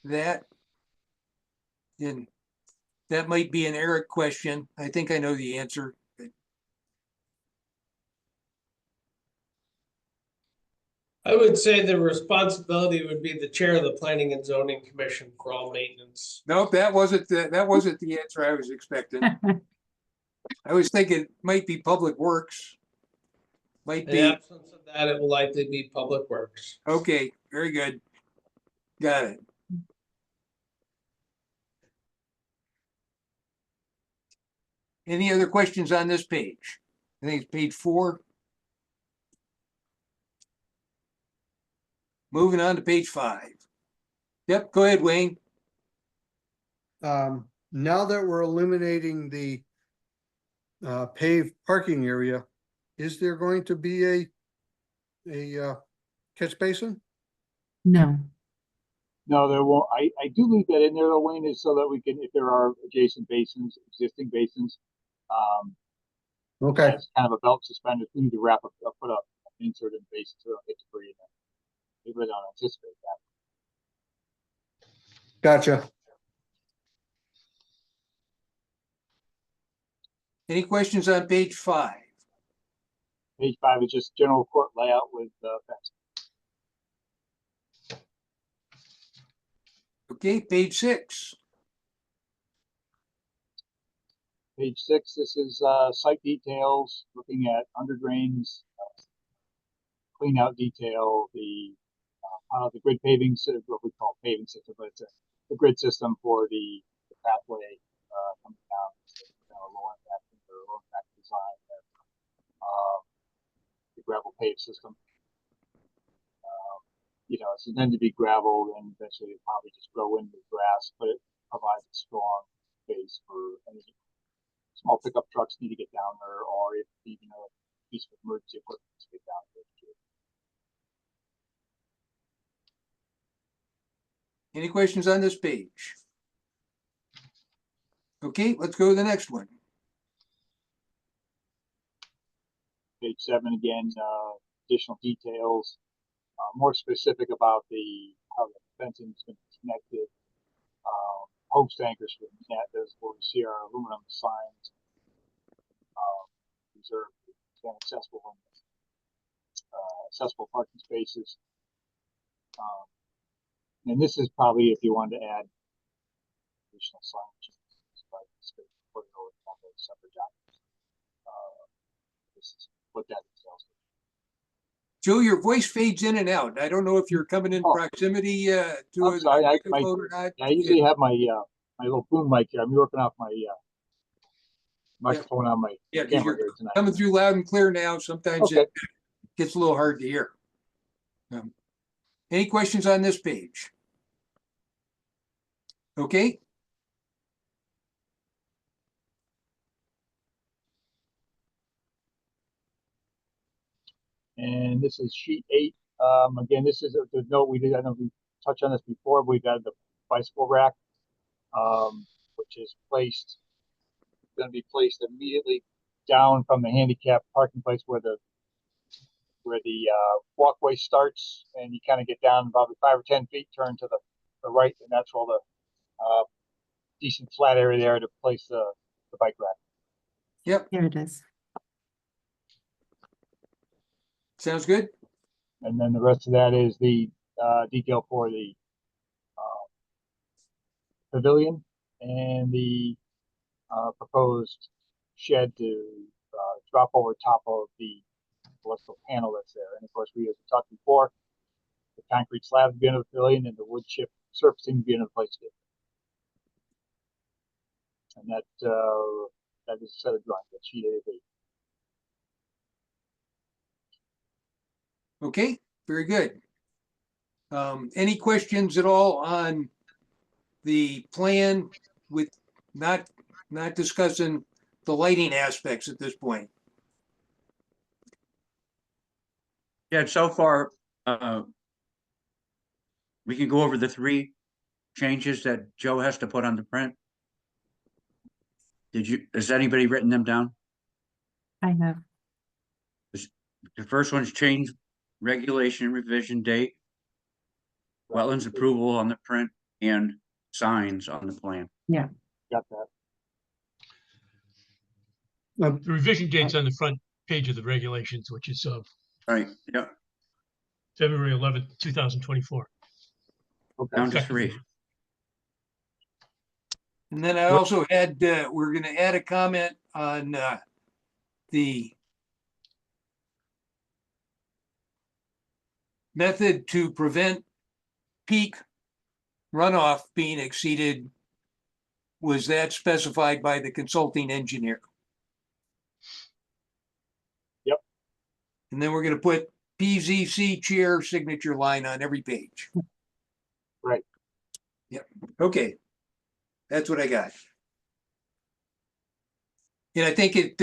that? And That might be an Eric question. I think I know the answer. I would say the responsibility would be the chair of the planning and zoning commission for all maintenance. Nope, that wasn't the answer I was expecting. I was thinking it might be Public Works. Might In the be, absence of that, it will likely be Public Works. okay, very good. Got it. Any other questions on this page? I think it's page 4. Moving on to page 5. Yep, go ahead, Wayne. Now that we're eliminating the paved parking area, is there going to be a catch basin? No, No, there won't. I do leave that in there though, Wayne, is so that we can, if there are adjacent basins, existing basins, Okay, as kind of a belt suspender, we need to put an insert in the basin so we don't get debris in there. We really don't anticipate that. gotcha. Any questions on page 5? Page 5 is just general court layout with fence. Okay, page 6. Page 6, this is site details, looking at under drains, clean out detail, the grid paving system, what we call paving system, but it's the grid system for the pathway coming down, low impact design, the gravel pave system. It's intended to be gravel and eventually probably just grow into grass, but it provides a strong base for any small pickup trucks need to get down there, or if even a piece of emergency equipment to get down there. Any questions on this page? Okay, let's go to the next one. Page 7 again, additional details, more specific about how the fencing is going to be connected. Post anchors for the net, those where we see our aluminum signs. These are accessible accessible parking spaces. And this is probably if you wanted to add additional signage, but put it over on those separate documents. This is what that entails. Joe, your voice fades in and out. I don't know if you're coming in Oh. proximity to I'm a sorry, microphone or not. I usually have my my little boom mic here. I'm working off my microphone on my Yeah, 'cause camera you're here tonight. coming through loud and clear now. Sometimes Okay. it gets a little hard to hear. Any questions on this page? Okay, And this is sheet 8. Again, this is the note we did. I know we touched on this before. We got the bicycle rack, which is going to be placed immediately down from the handicap parking place where the walkway starts, and you kind of get down probably 5 or 10 feet, turn to the right, and that's all the decent flat area there to place the bike rack. yep, there it is. sounds good. And then the rest of that is the detail for the pavilion and the proposed shed to drop over top of the electrical panel that's there. And of course, as we talked before, the concrete slab would be under the pavilion and the wood chip surfacing would be under the playscape. And that is a set of drawings, that sheet A of 8. Okay, very good. Any questions at all on the plan with not discussing the lighting aspects at this point? Yeah, so far, we can go over the 3 changes that Joe has to put on the print. Has anybody written them down? I have. The first one's change regulation revision date, wetlands approval on the print, and signs on the plan. Yeah. Got that. The revision date's on the front page of the regulations, which is Right, yeah, February 11th, 2024. Okay. down to 3. And then I also had, we're gonna add a comment on, the method to prevent peak runoff being exceeded. Was that specified by the consulting engineer? Yep. And then we're gonna put PZC chair signature line on every page. Right. Yep, okay. That's what I got. And I think it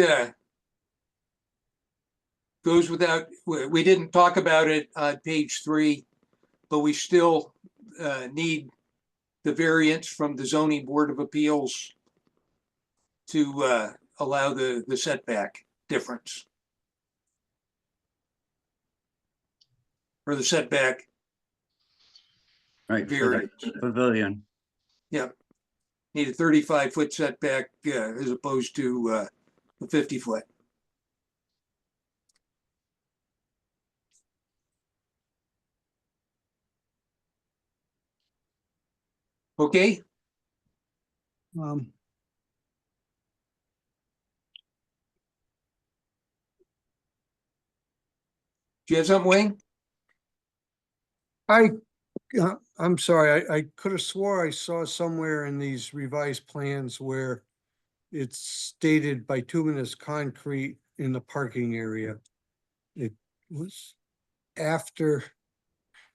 goes without, we didn't talk about it on page 3, but we still need the variance from the zoning board of appeals to allow the setback difference. Or the setback, Right, for the Variance. pavilion. need a 35-foot setback as opposed to the 50-foot. Okay, do you have something, Wayne? I'm sorry, I could have swore I saw somewhere in these revised plans where it's stated bituminous concrete in the parking area. It was after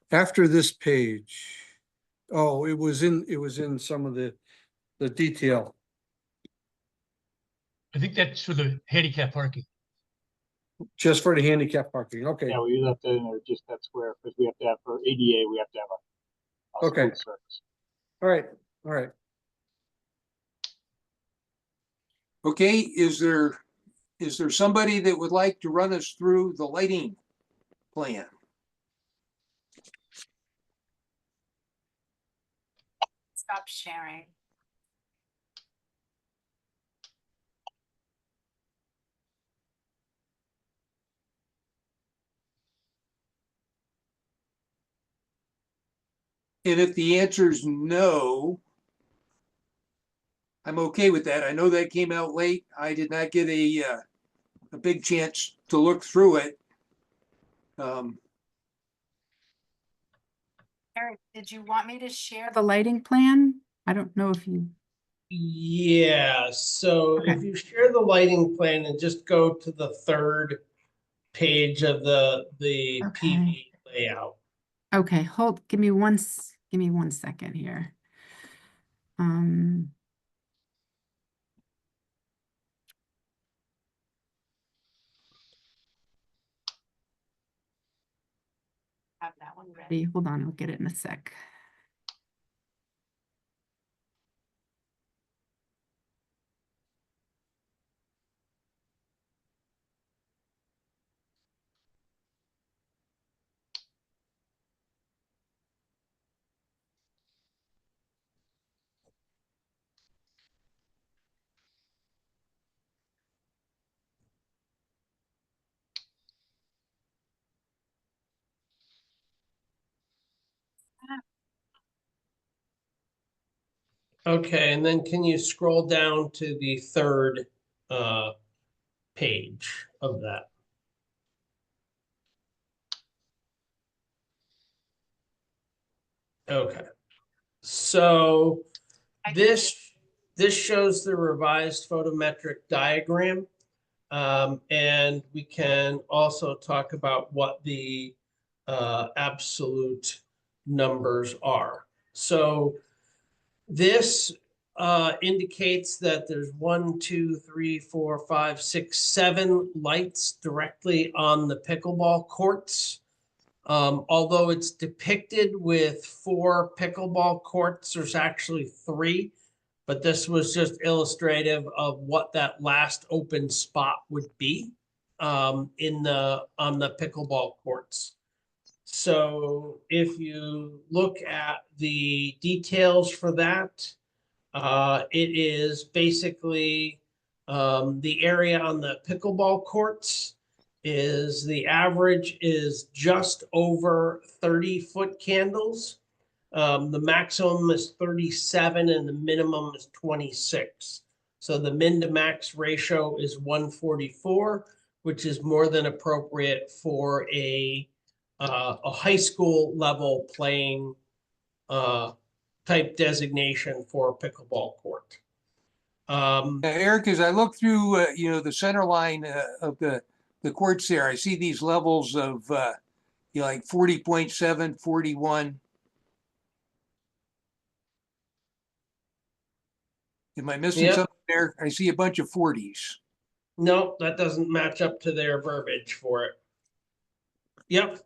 this page. Oh, it was in some of the detail. I think that's for the handicap parking. Just for the handicap parking, okay. Yeah, we left that in there, just that's where, because we have to have, for ADA, we have to have a Okay. smooth surface. All right. Okay, is there somebody that would like to run us through the lighting plan? Stop sharing. And if the answer is no, I'm okay with that. I know that came out late. I did not get a big chance to look through it. Eric, did you want me to share The lighting plan? I don't know if you, Yeah, so if Okay. you share the lighting plan and just go to the 3rd page of the PV Okay. layout. okay, give me one second here. Have that one ready. Hold on, I'll get it in a sec. Okay, and then can you scroll down to the 3rd page of that? Okay, so this shows the revised photometric diagram. And we can also talk about what the absolute numbers are. So this indicates that there's 1, 2, 3, 4, 5, 6, 7 lights directly on the pickleball courts. Although it's depicted with 4 pickleball courts, there's actually 3, but this was just illustrative of what that last open spot would be on the pickleball courts. So if you look at the details for that, it is basically The area on the pickleball courts is the average is just over 30-foot candles. The maximum is 37 and the minimum is 26. So the min to max ratio is 144, which is more than appropriate for a high school level playing type designation for a pickleball court. Eric, as I look through, the center line of the courts there, I see these levels of, like 40.7, 41. Am I missing Yep. something there? I see a bunch of 40s. No, that doesn't match up to their verbiage for it. Yep.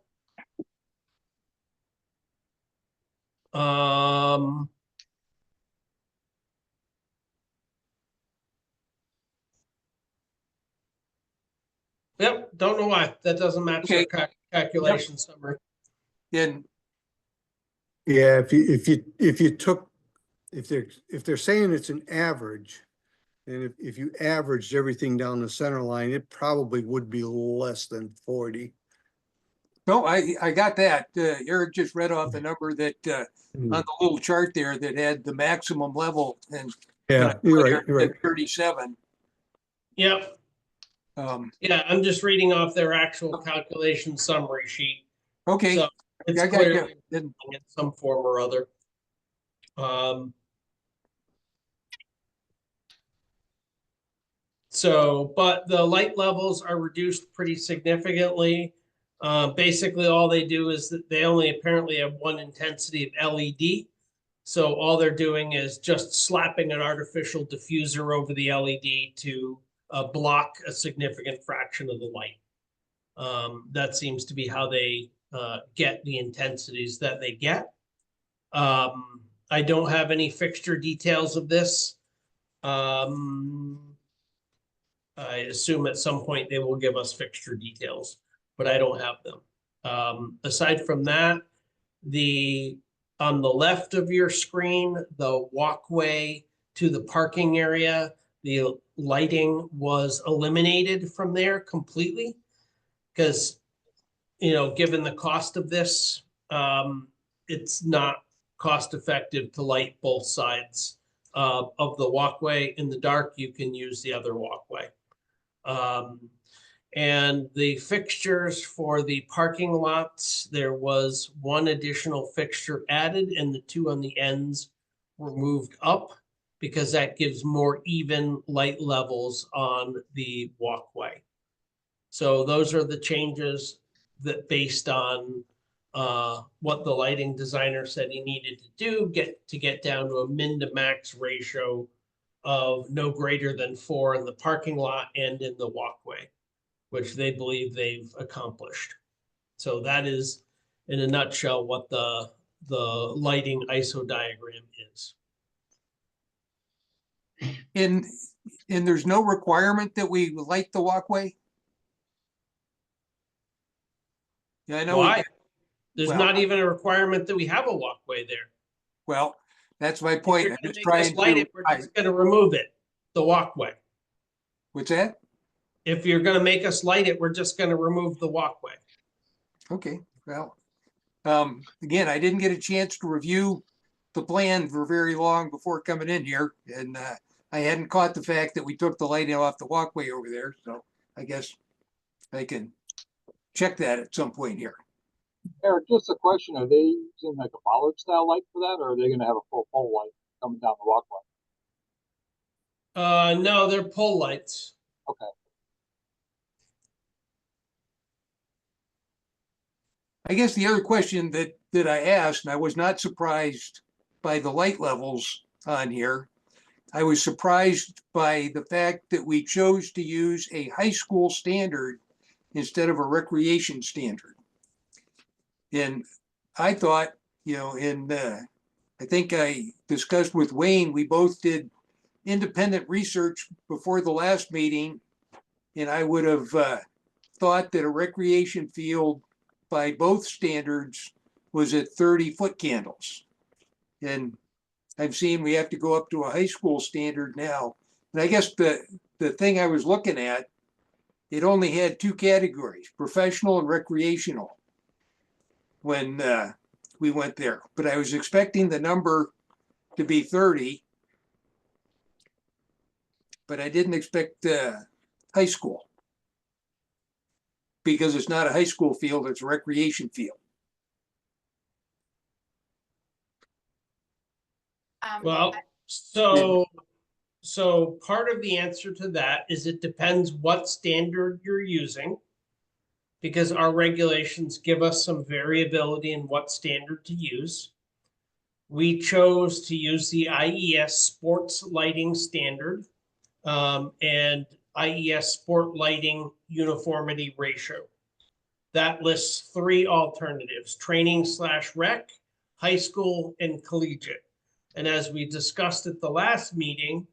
Yep, don't know why. That doesn't match their Okay. calculation summary. Then, Yeah, if you took, if they're saying it's an average, and if you averaged everything down the center line, it probably would be less than 40. no, I got that. Eric just read off a number that, on the little chart there that had the maximum level and Yeah, you're right. 37. Yep. Yeah, I'm just reading off their actual calculation summary sheet. Okay, So it's I got clearly you. Then, in some form or other. So, but the light levels are reduced pretty significantly. Basically, all they do is that they only apparently have one intensity of LED. So all they're doing is just slapping an artificial diffuser over the LED to block a significant fraction of the light. That seems to be how they get the intensities that they get. I don't have any fixture details of this. I assume at some point they will give us fixture details, but I don't have them. Aside from that, on the left of your screen, the walkway to the parking area, the lighting was eliminated from there completely. Because, given the cost of this, it's not cost effective to light both sides of the walkway. In the dark, you can use the other walkway. And the fixtures for the parking lots, there was one additional fixture added and the two on the ends were moved up because that gives more even light levels on the walkway. So those are the changes that based on what the lighting designer said he needed to do to get down to a min to max ratio of no greater than 4 in the parking lot and in the walkway, which they believe they've accomplished. So that is, in a nutshell, what the lighting ISO diagram is. and there's no requirement that we light the walkway? Yeah, I know. Why? There's well- not even a requirement that we have a walkway there. Well, that's my If point. you're I'm gonna just make us trying light to, it, we're just gonna remove it, the walkway. what's that? If you're gonna make us light it, we're just gonna remove the walkway. Okay, well, again, I didn't get a chance to review the plan for very long before coming in here. And, I hadn't caught the fact that we took the lighting off the walkway over there. So I guess I can check that at some point here. Eric, just a question, are they using like a bollard style light for that, or are they gonna have a full pole light coming down the walkway? No, they're pole lights. Okay. I guess the other question that I asked, and I was not surprised by the light levels on here. I was surprised by the fact that we chose to use a high school standard instead of a recreation standard. And I thought, I think I discussed with Wayne, we both did independent research before the last meeting. And I would have thought that a recreation field by both standards was at 30-foot candles. And I've seen we have to go up to a high school standard now. And I guess the the thing I was looking at, it only had two categories, professional and recreational, when we went there. But I was expecting the number to be 30, but I didn't expect high school, because it's not a high school field, it's a recreation field. Well, so part of the answer to that is it depends what standard you're using. Because our regulations give us some variability in what standard to use. We chose to use the IES sports lighting standard and IES sport lighting uniformity ratio. That lists 3 alternatives: training/rec, high school, and collegiate. And as we discussed at the last meeting,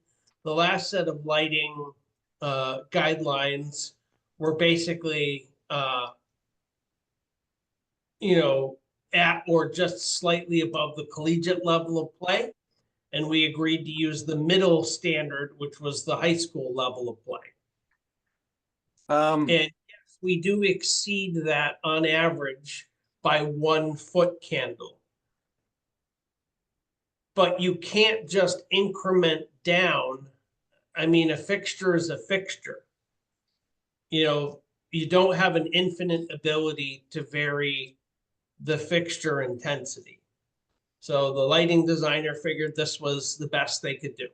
the last set of lighting guidelines were basically at or just slightly above the collegiate level of play. And we agreed to use the middle standard, which was the high school level of play. And yes, we do exceed that on average by 1 foot candle. But you can't just increment down. I mean, a fixture is a fixture. You don't have an infinite ability to vary the fixture intensity. So the lighting designer figured this was the best they could do.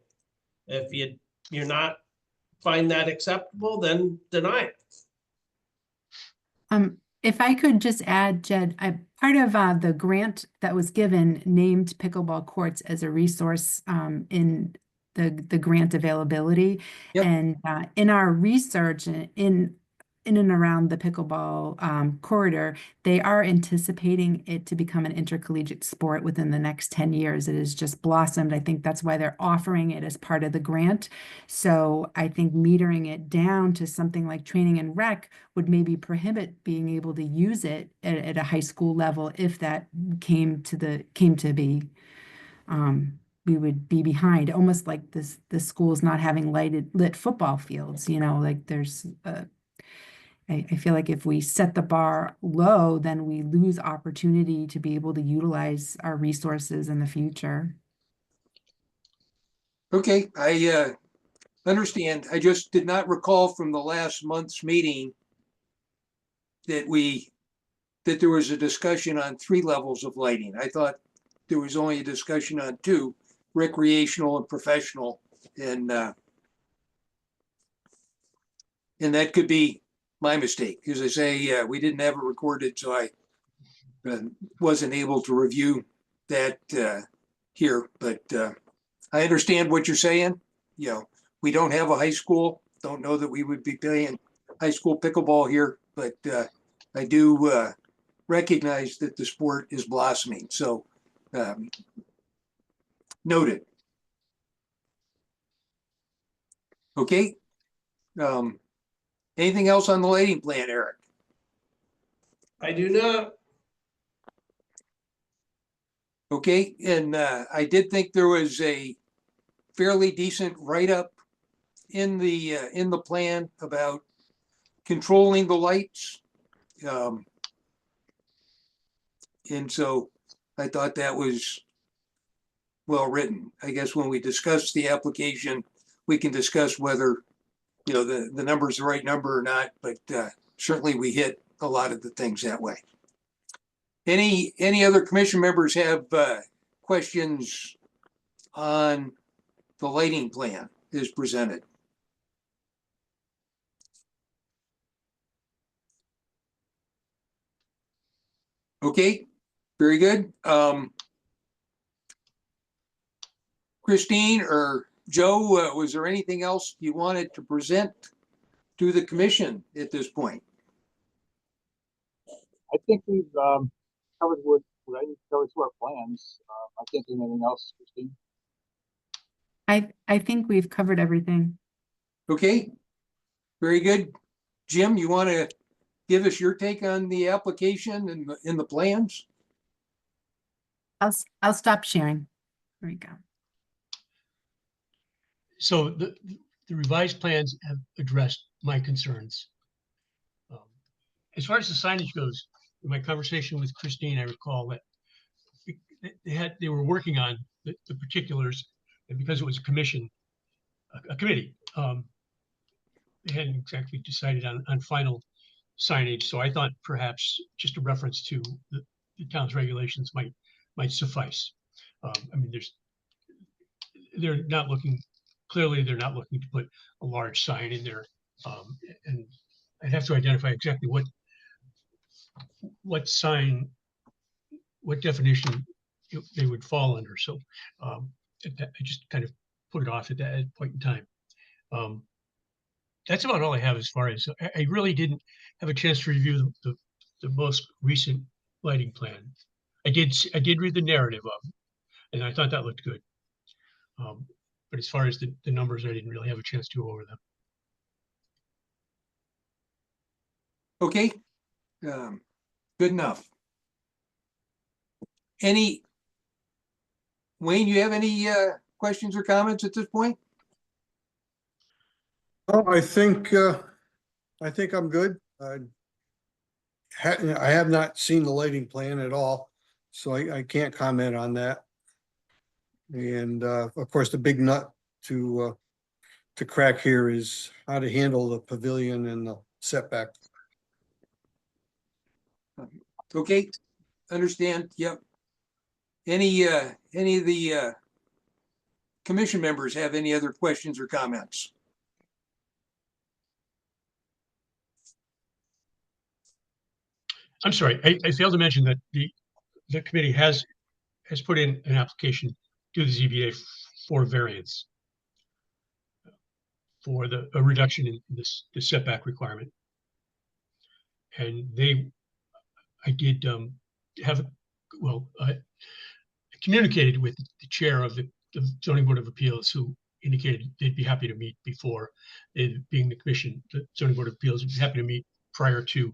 If you're not find that acceptable, then deny it. If I could just add, Jed, part of the grant that was given named pickleball courts as a resource in the grant availability. Yep. And in our research in and around the pickleball corridor, they are anticipating it to become an intercollegiate sport within the next 10 years. It has just blossomed. I think that's why they're offering it as part of the grant. So I think metering it down to something like training and rec would maybe prohibit being able to use it at a high school level if that came to be. We would be behind, almost like the schools not having lit football fields. Like there's I feel like if we set the bar low, then we lose opportunity to be able to utilize our resources in the future. Okay, I understand. I just did not recall from the last month's meeting that there was a discussion on 3 levels of lighting. I thought there was only a discussion on 2, recreational and professional, and that could be my mistake. As I say, we didn't have it recorded, so I wasn't able to review that here. But I understand what you're saying. We don't have a high school. Don't know that we would be playing high school pickleball here, but I do recognize that the sport is blossoming. So noted. Okay. Anything else on the lighting plan, Eric? I do not. Okay, and I did think there was a fairly decent write-up in the plan about controlling the lights. And so I thought that was well written. I guess when we discuss the application, we can discuss whether the number's the right number or not, but certainly we hit a lot of the things that way. Any other commission members have questions on the lighting plan as presented? Okay, very good. Christine or Joe, was there anything else you wanted to present to the commission at this point? I think we've covered what I need to cover to our plans. I can't think of anything else, Christine. I think we've covered everything. Okay, very good. Jim, you want to give us your take on the application and in the plans? I'll stop sharing. There we go. So the revised plans have addressed my concerns. As far as the signage goes, in my conversation with Christine, I recall that they were working on the particulars, and because it was a committee, they hadn't exactly decided on final signage. So I thought perhaps just a reference to the town's regulations might suffice. I mean, they're not looking to put a large sign in there, and I'd have to identify exactly what sign, what definition they would fall under. So I just kind of put it off at that point in time. That's about all I have as far as, I really didn't have a chance to review the most recent lighting plan. I did read the narrative of it, and I thought that looked good. But as far as the numbers, I didn't really have a chance to go over them. Okay, good enough. Wayne, you have any questions or comments at this point? Oh, I think I'm good. I have not seen the lighting plan at all, so I can't comment on that. And of course, the big nut to crack here is how to handle the pavilion and the setback. Okay, understand, yep. Any of the commission members have any other questions or comments? I'm sorry, I failed to mention that the committee has put in an application to the ZBA for variance for a reduction in the setback requirement. And I did communicated with the chair of the zoning board of appeals, who indicated they'd be happy to meet before, being the commission, the zoning board of appeals would be happy to meet prior to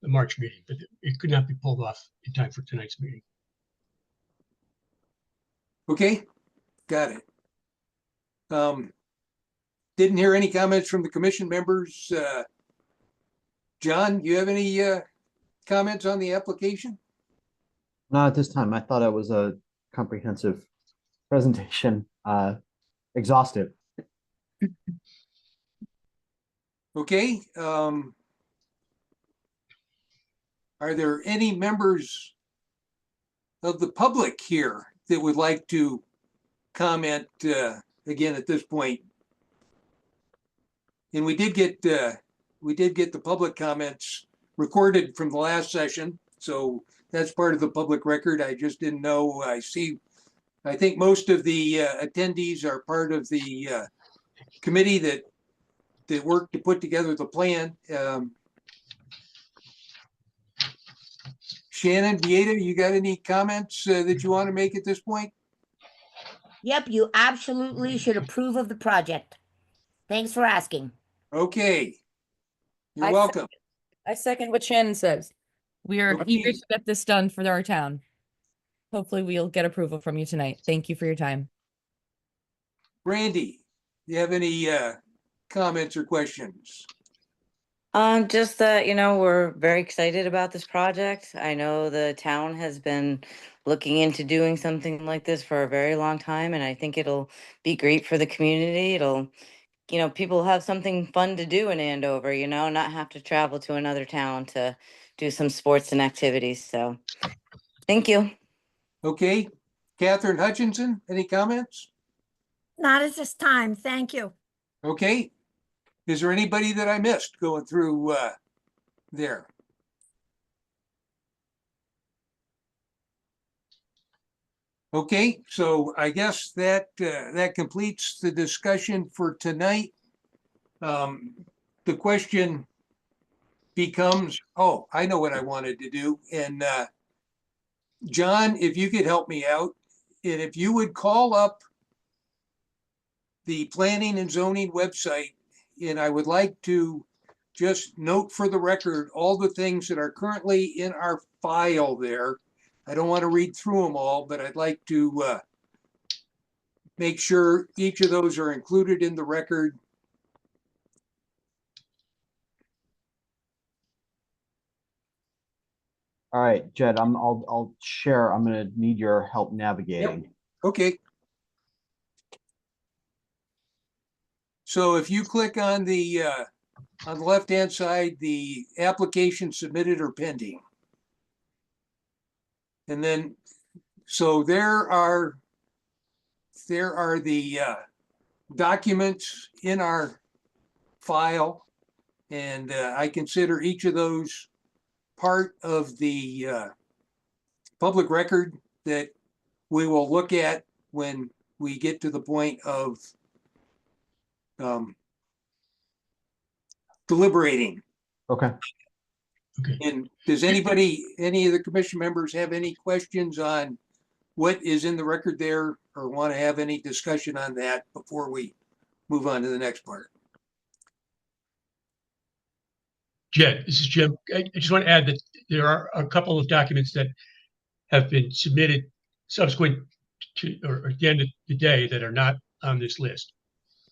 the March meeting, but it could not be pulled off in time for tonight's meeting. Okay, got it. Didn't hear any comments from the commission members. John, you have any comments on the application? Not at this time. I thought it was a comprehensive presentation, exhaustive. Okay, are there any members of the public here that would like to comment again at this point? And we did get the public comments recorded from the last session, so that's part of the public record. I just didn't know. I think most of the attendees are part of the committee that worked to put together the plan. Shannon, Vieta, you got any comments that you want to make at this point? Yep, you absolutely should approve of the project. Thanks for asking. Okay. You're I welcome. I second what Shannon says. We are Okay. eager to get this done for our town. Hopefully we'll get approval from you tonight. Thank you for your time. Randy, do you have any comments or questions? Just that, we're very excited about this project. I know the town has been looking into doing something like this for a very long time, and I think it'll be great for the community. It'll, people have something fun to do in Andover, not have to travel to another town to do some sports and activities. So thank you. Okay. Catherine Hutchinson, any comments? Not at this time. Thank you. Okay. Is there anybody that I missed going through there? Okay, so I guess that that completes the discussion for tonight. The question becomes, oh, I know what I wanted to do. And John, if you could help me out, and if you would call up the planning and zoning website, and I would like to just note for the record all the things that are currently in our file there. I don't want to read through them all, but I'd like to make sure each of those are included in the record. All right, Jed, I'll share. I'm gonna need your help navigating. Okay. So if you click on the left-hand side, the application submitted or pending. And then, so there are the documents in our file. And I consider each of those part of the public record that we will look at when we get to the point of deliberating. Okay. Okay. And does any of the commission members have any questions on what is in the record there, or want to have any discussion on that before we move on to the next part? Jed, this is Jim. I just want to add that there are a couple of documents that have been submitted subsequent to, or at the end of the day, that are not on this list,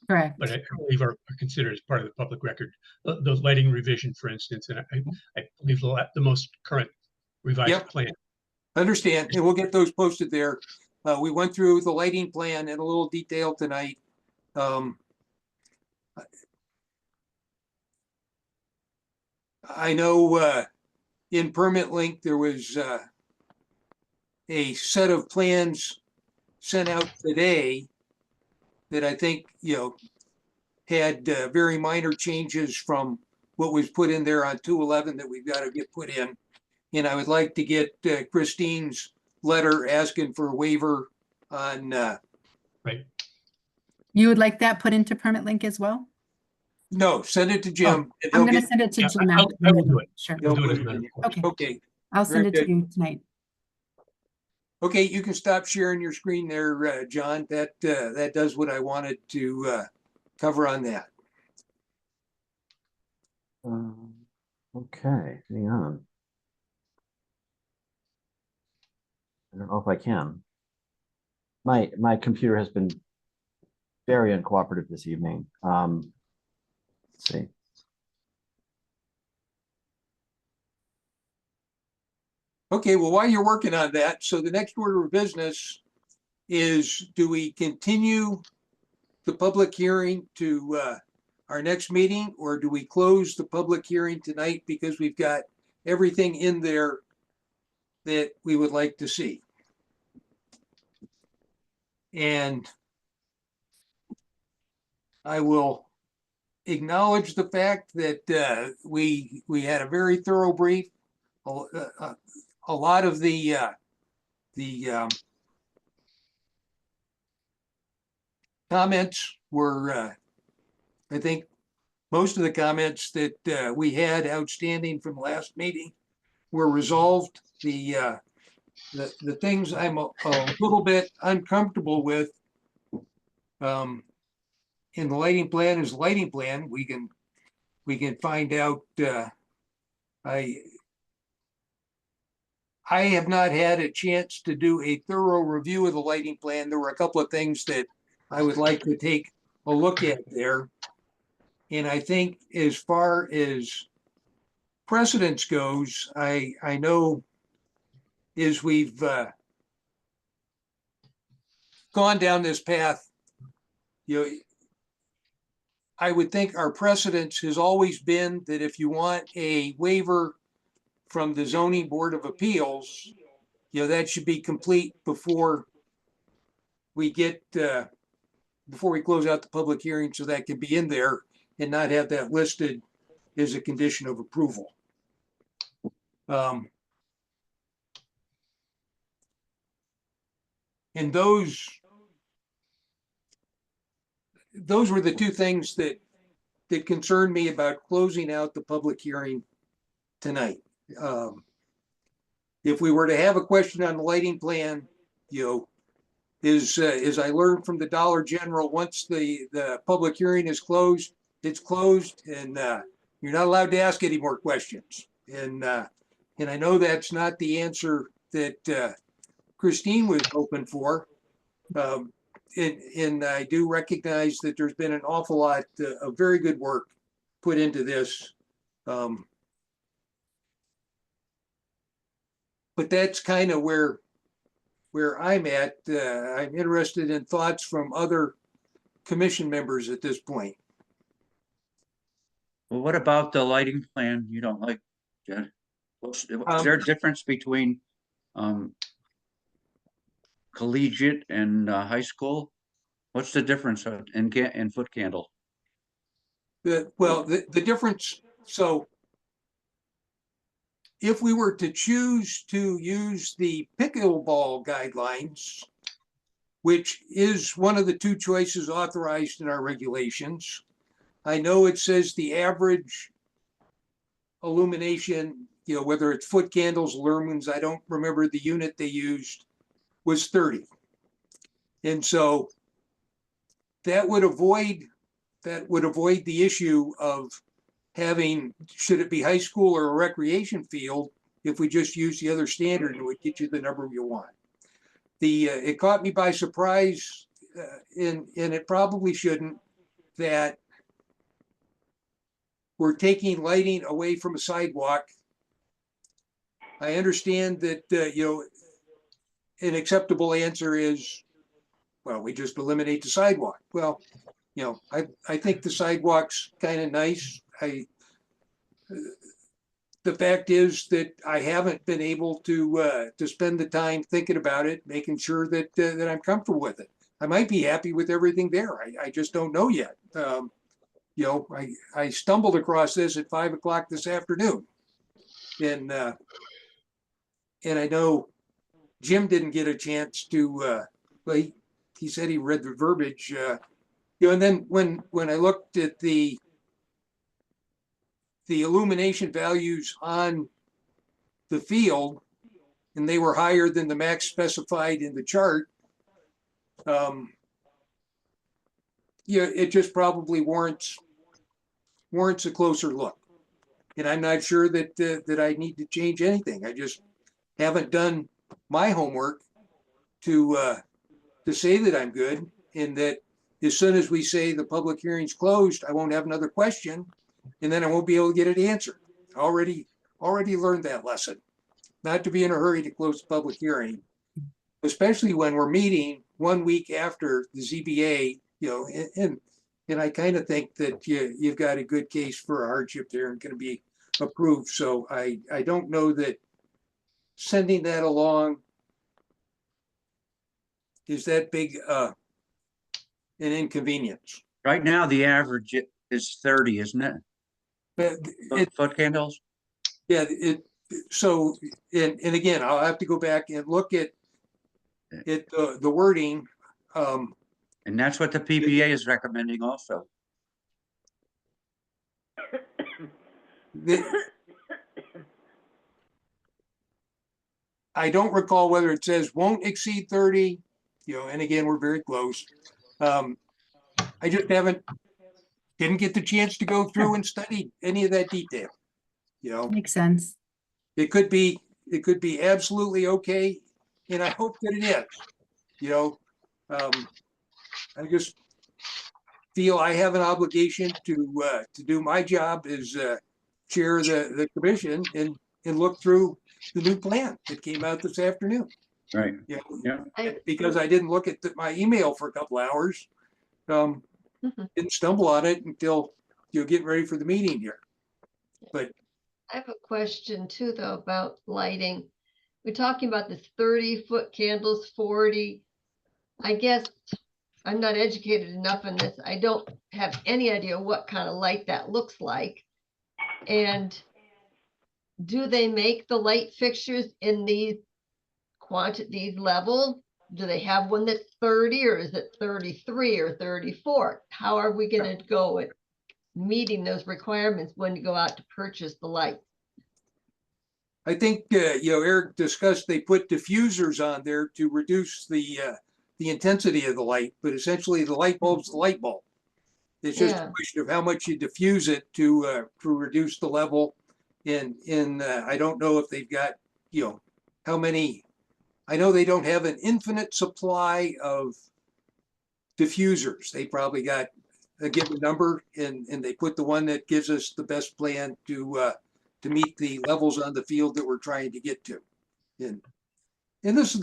Correct. but I believe are considered as part of the public record. The lighting revision, for instance, and I believe the most current revised Yep. plan. Understand, and we'll get those posted there. We went through the lighting plan in a little detail tonight. I know in Permit Link, there was a set of plans sent out today that I think, had very minor changes from what was put in there on 211 that we've got to get put in. And I would like to get Christine's letter asking for a waiver on. Right. You would like that put into Permit Link as well? No, send it to Jim. and I'm he'll going to get- send it to Yeah, Jim. I will do it. Sure. he'll do it put as a it matter in. of course. Okay, I'll send it Very to you tonight. okay, you can stop sharing your screen there, John. That does what I wanted to cover on that. Okay, hang on. I don't know if I can. My computer has been very uncooperative this evening. Let's see. Okay, well, while you're working on that, so the next order of business is, do we continue the public hearing to our next meeting, or do we close the public hearing tonight because we've got everything in there that we would like to see? And I will acknowledge the fact that we had a very thorough brief. A lot of the comments were, I think, most of the comments that we had outstanding from last meeting were resolved. The things I'm a little bit uncomfortable with in the lighting plan is lighting plan. We can find out. I have not had a chance to do a thorough review of the lighting plan. There were a couple of things that I would like to take a look at there. And I think as far as precedence goes, I know as we've gone down this path, I would think our precedence has always been that if you want a waiver from the Zoning Board of Appeals, that should be complete before we get, before we close out the public hearing, so that can be in there and not have that listed as a condition of approval. And those were the two things that concerned me about closing out the public hearing tonight. If we were to have a question on the lighting plan, as I learned from the Dollar General, once the public hearing is closed, it's closed, and you're not allowed to ask any more questions. And I know that's not the answer that Christine was hoping for. and I do recognize that there's been an awful lot of very good work put into this. But that's kind of where I'm at. I'm interested in thoughts from other commission members at this point. Well, what about the lighting plan you don't like, Jed? Is there a difference between collegiate and high school? What's the difference in foot candle? The difference, so if we were to choose to use the pickleball guidelines, which is one of the two choices authorized in our regulations, I know it says the average illumination, whether it's foot candles, lumens, I don't remember the unit they used, was 30. And so that would avoid the issue of having, should it be high school or a recreation field, if we just use the other standard, it would get you the number you want. It caught me by surprise, and it probably shouldn't, that we're taking lighting away from a sidewalk. I understand that, an acceptable answer is, well, we just eliminate the sidewalk. Well, I think the sidewalk's kind of nice. The fact is that I haven't been able to spend the time thinking about it, making sure that that I'm comfortable with it. I might be happy with everything there. I just don't know yet. I stumbled across this at 5 o'clock this afternoon, and I know Jim didn't get a chance to. Well, he said he read the verbiage. And then when I looked at the illumination values on the field, and they were higher than the max specified in the chart, it just probably warrants a closer look. And I'm not sure that I need to change anything. I just haven't done my homework to say that I'm good, and that as soon as we say the public hearing's closed, I won't have another question, and then I won't be able to get it answered. Already learned that lesson, not to be in a hurry to close the public hearing, especially when we're meeting 1 week after the ZBA, and I kind of think that you've got a good case for a hardship there and going to be approved. So I don't know that sending that along is that big an inconvenience. Right now, the average is 30, isn't it? But foot candles? Yeah, so, and again, I'll have to go back and look at the wording. And that's what the PBA is recommending also. I don't recall whether it says won't exceed 30, and again, we're very close. I just didn't get the chance to go through and study any of that detail. Makes sense. It could be absolutely okay, and I hope that it is. I just feel I have an obligation to do my job as chair of the commission and look through the new plan that came out this afternoon. Right. Because I didn't look at my email for a couple hours. Didn't stumble on it until getting ready for the meeting here. But I have a question too, though, about lighting. We're talking about this 30-foot candles, 40. I guess I'm not educated enough in this. I don't have any idea what kind of light that looks like. And do they make the light fixtures in these quantities level? Do they have one that's 30, or is it 33 or 34? How are we going to go at meeting those requirements when you go out to purchase the light? I think Eric discussed they put diffusers on there to reduce the intensity of the light, but essentially the light bulb's the light bulb. It's just a question of how much you diffuse it to reduce the level. And I don't know if they've got how many. I know they don't have an infinite supply of diffusers. They probably got a given number and they put the one that gives us the best plan to meet the levels on the field that we're trying to get to. And this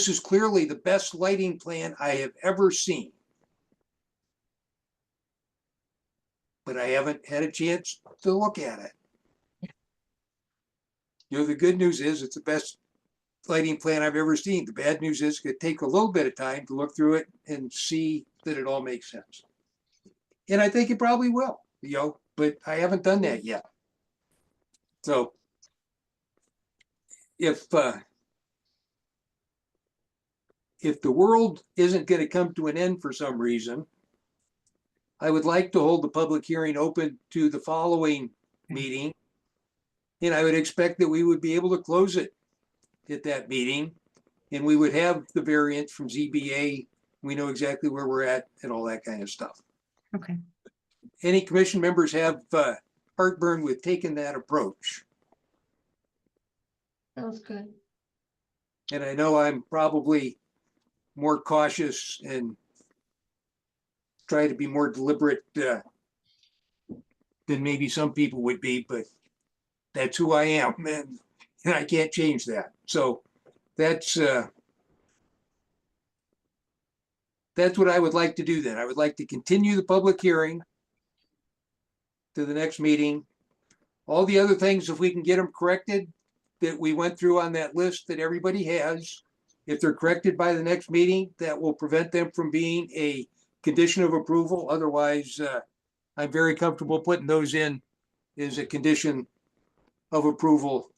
is clearly the best lighting plan I have ever seen. But I haven't had a chance to look at it. You know, the good news is it's the best lighting plan I've ever seen. The bad news is it could take a little bit of time to look through it and see that it all makes sense. And I think it probably will, you know, but I haven't done that yet. So if the world isn't going to come to an end for some reason, I would like to hold the public hearing open to the following meeting. And I would expect that we would be able to close it at that meeting. And we would have the variance from ZBA. We know exactly where we're at and all that kind of stuff. Okay. Any commission members have heartburn with taking that approach? Sounds good. And I know I'm probably more cautious and try to be more deliberate than maybe some people would be, but that's who I am, and I can't change that. So that's what I would like to do then. I would like to continue the public hearing to the next meeting. All the other things, if we can get them corrected, that we went through on that list that everybody has, if they're corrected by the next meeting, that will prevent them from being a condition of approval. Otherwise, I'm very comfortable putting those in as a condition of approval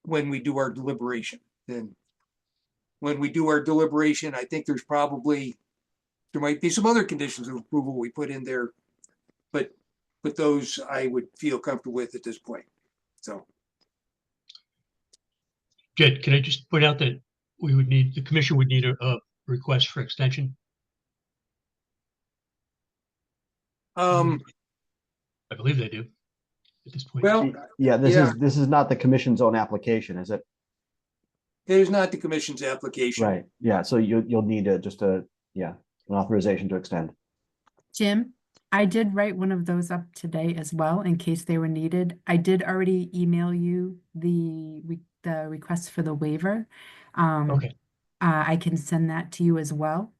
when we do our deliberation. And when we do our deliberation, I think there might be some other conditions of approval we put in there, but those I would feel comfortable with at this point. So. Jed, can I just point out that the commission would need a request for extension? I believe they do at this point. Well, Yeah, this is not the commission's own application, is it? it is not the commission's application. Right, yeah, so you'll need an authorization to extend. Jim, I did write one of those up today as well in case they were needed. I did already email you the request for the waiver. Okay. I can send that to you as well.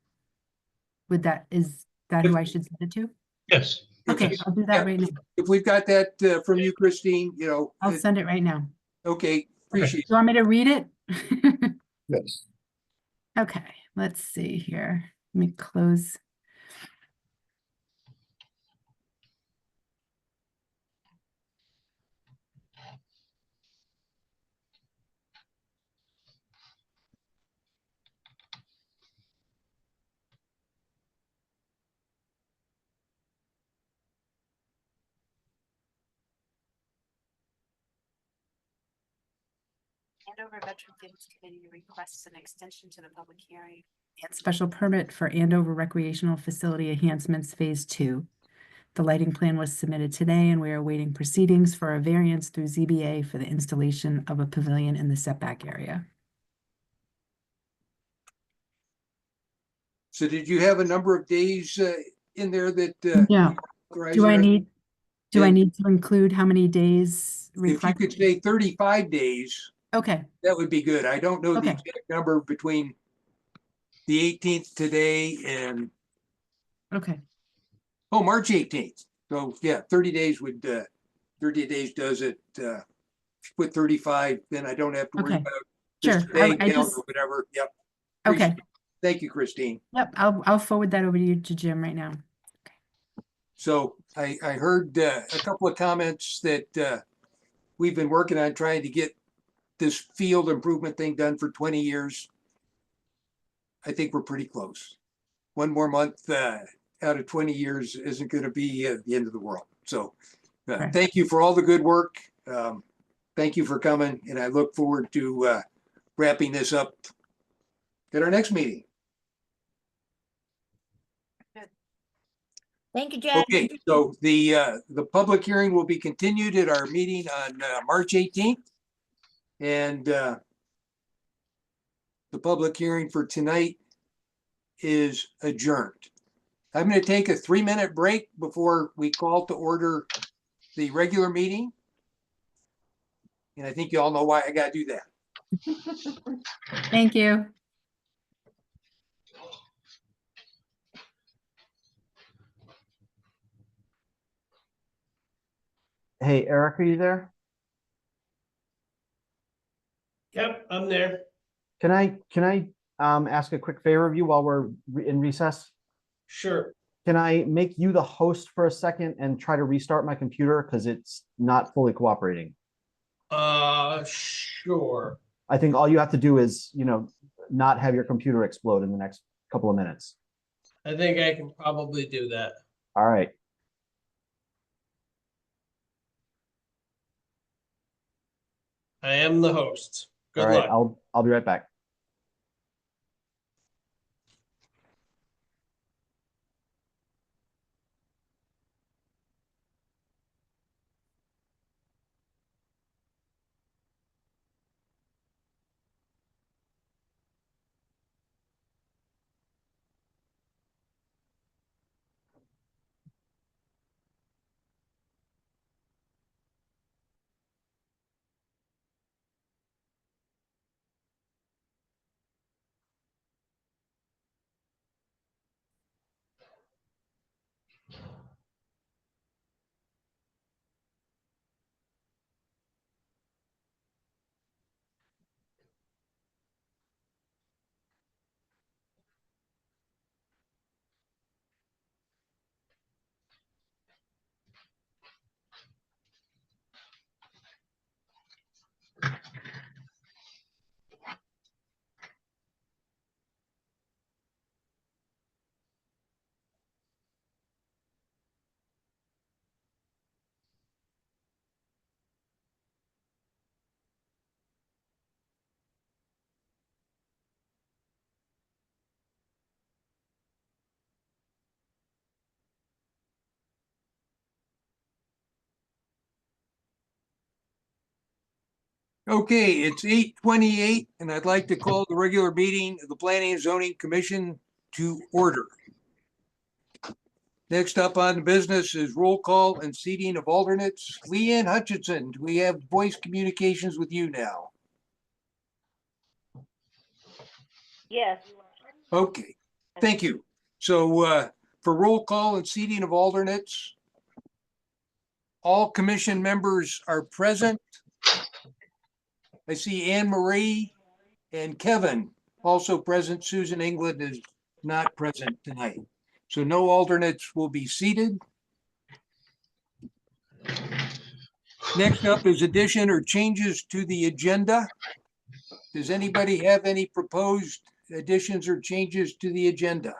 Is that who I should send it to? Yes. Okay, Yes. I'll do that right now. If we've got that from you, Christine, you know. I'll send it right now. Okay, appreciate it. Do you want me to read it? Yes. Okay, let's see here. Let me close. Andover Veteran Things Committee requests an extension to the public hearing. And special permit for Andover Recreational Facility Enhancements Phase 2. The lighting plan was submitted today and we are awaiting proceedings for a variance through ZBA for the installation of a pavilion in the setback area. So did you have a number of days in there that? No. Do I need to include how many days? If you could say 35 days. Okay. That would be good. I don't know the Okay. exact number between the 18th today and, Okay. March 18th. So yeah, 30 days does it. If you put 35, then I don't have to worry Okay. about Sure. just day I count just, or whatever. Yep. okay. Appreciate it. Thank you, Christine. Yep. I'll forward that over to you to Jim right now. So I heard a couple of comments that we've been working on trying to get this field improvement thing done for 20 years. I think we're pretty close. One more month out of 20 years isn't going to be the end of the world. So thank you for all the good work. Thank you for coming. And I look forward to wrapping this up at our next meeting. Thank you, Jed. Okay, so the public hearing will be continued at our meeting on March 18th. And the the public hearing for tonight is adjourned. I'm going to take a 3-minute break before we call to order the regular meeting. And I think you all know why I got to do that. Thank you. Hey, Eric, are you there? Yep, I'm there. Can I ask a quick favor of you while we're in recess? Sure. Can I make you the host for a second and try to restart my computer because it's not fully cooperating? Sure. I think all you have to do is, not have your computer explode in the next couple of minutes. I think I can probably do that. All right. I am the host. Good All right. luck. I'll be right back. Okay, it's 8:28, and I'd like to call the regular meeting of the Planning and Zoning Commission to order. Next up on the business is roll call and seating of alternates. Leanne Hutchinson, do we have voice communications with you now? Yes. Okay, thank you. So for roll call and seating of alternates, all commission members are present. I see Anne Marie and Kevin also present. Susan England is not present tonight. So no alternates will be seated. Next up is addition or changes to the agenda. Does anybody have any proposed additions or changes to the agenda?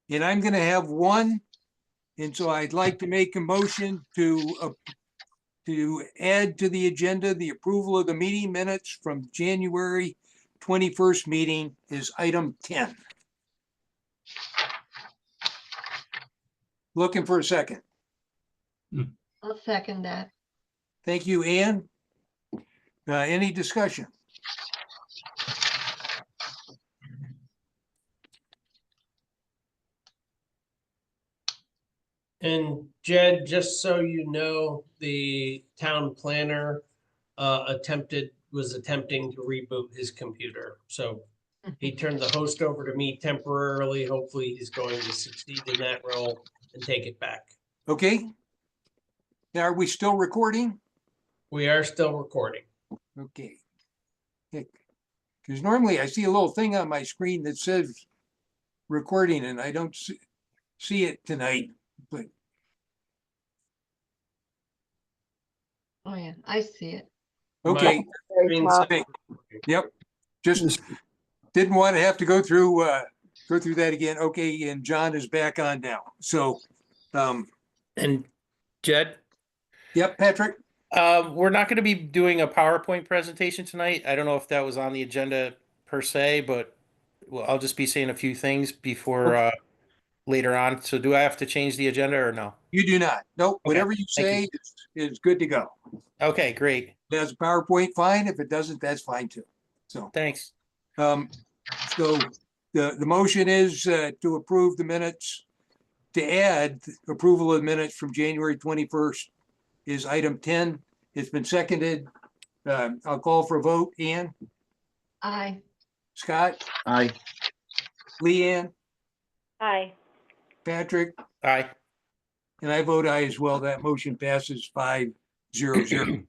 And I'm going to have one. And so I'd like to make a motion to add to the agenda the approval of the meeting minutes from January 21st meeting is item 10. Looking for a second. I'll second that. Thank you, Ann. Any discussion? And Jed, just so you know, the town planner was attempting to reboot his computer. So he turned the host over to me temporarily. Hopefully he's going to succeed in that role and take it back. Okay. Now, are we still recording? We are still recording. Okay. Because normally I see a little thing on my screen that says recording and I don't see it tonight, but. Oh, yeah, I see it. Okay. Yep. Just didn't want to have to go through that again. Okay, and John is back on now. So, and Jed? Yep, Patrick. We're not going to be doing a PowerPoint presentation tonight. I don't know if that was on the agenda per se, but I'll just be saying a few things before later on. So do I have to change the agenda or no? You do not. Nope. Okay, Whatever you say is good to go. Okay, great. has a PowerPoint, fine. If it doesn't, that's fine too. So, Thanks. so the motion is to approve the minutes, to add approval of the minutes from January 21st is item 10. It's been seconded. I'll call for a vote. Ann, Aye. Scott, Aye. Leanne, Aye. Patrick, Aye. and I vote aye as well. That motion passes 5-0-0.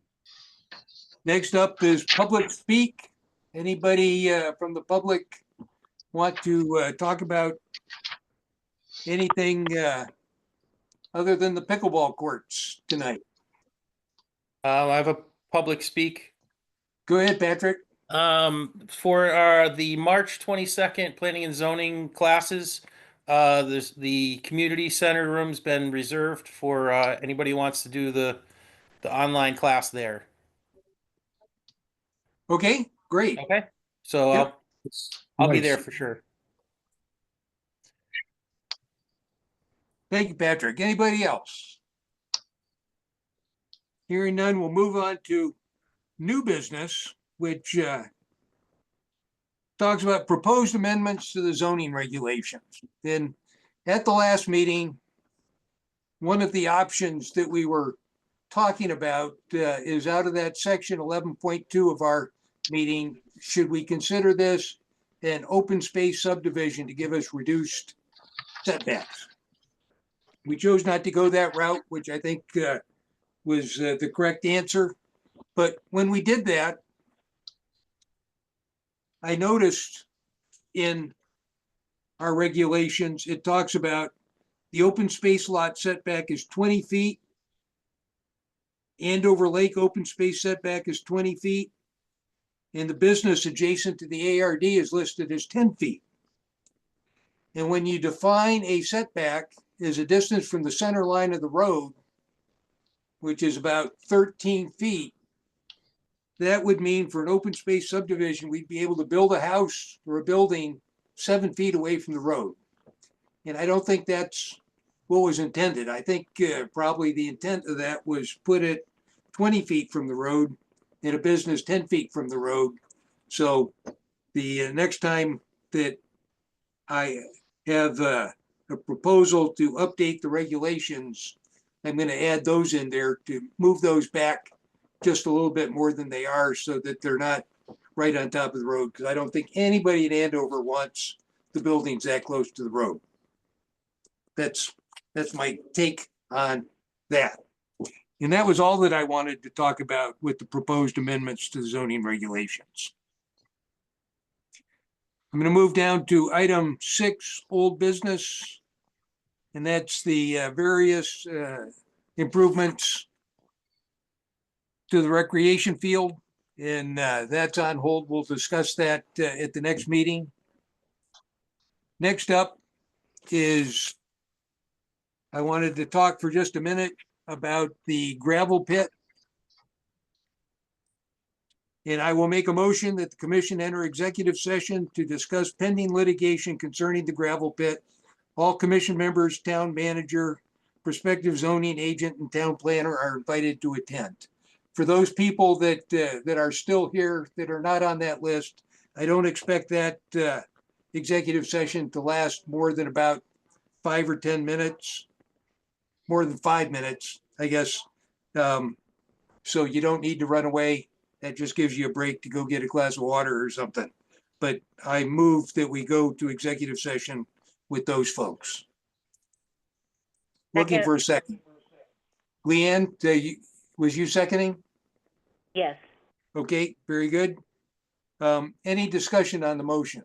Next up is public speak. Anybody from the public want to talk about anything other than the pickleball courts tonight? I have a public speak. Go ahead, Patrick. For the March 22nd planning and zoning classes, there's the community center room's been reserved for anybody who wants to do the online class there. Okay, great. Okay, so Yep. I'll be Nice. there for sure. Thank you, Patrick. Anybody else? Hearing none, we'll move on to new business, which talks about proposed amendments to the zoning regulations. And at the last meeting, one of the options that we were talking about is out of that section 11.2 of our meeting. Should we consider this an open space subdivision to give us reduced setbacks? We chose not to go that route, which I think was the correct answer. But when we did that, I noticed in our regulations, it talks about the open space lot setback is 20 feet. Andover Lake open space setback is 20 feet. And the business adjacent to the ARD is listed as 10 feet. And when you define a setback as a distance from the center line of the road, which is about 13 feet, that would mean for an open space subdivision, we'd be able to build a house or a building 7 feet away from the road. And I don't think that's what was intended. I think probably the intent of that was put it 20 feet from the road and a business 10 feet from the road. So the next time that I have a proposal to update the regulations, I'm going to add those in there to move those back just a little bit more than they are so that they're not right on top of the road. Because I don't think anybody in Andover wants the buildings that close to the road. That's my take on that. And that was all that I wanted to talk about with the proposed amendments to the zoning regulations. I'm going to move down to item 6, old business. And that's the various improvements to the recreation field. And that's on hold. We'll discuss that at the next meeting. Next up is, I wanted to talk for just a minute about the gravel pit. And I will make a motion that the commission enter executive session to discuss pending litigation concerning the gravel pit. All commission members, town manager, prospective zoning agent, and town planner are invited to attend. For those people that that are still here that are not on that list, I don't expect that executive session to last more than about 5 or 10 minutes, more than 5 minutes, I guess. So you don't need to run away. That just gives you a break to go get a glass of water or something. But I move that we go to executive session with those folks. Looking for a second. Leanne, was you seconding? Yes. Okay, very good. Any discussion on the motion?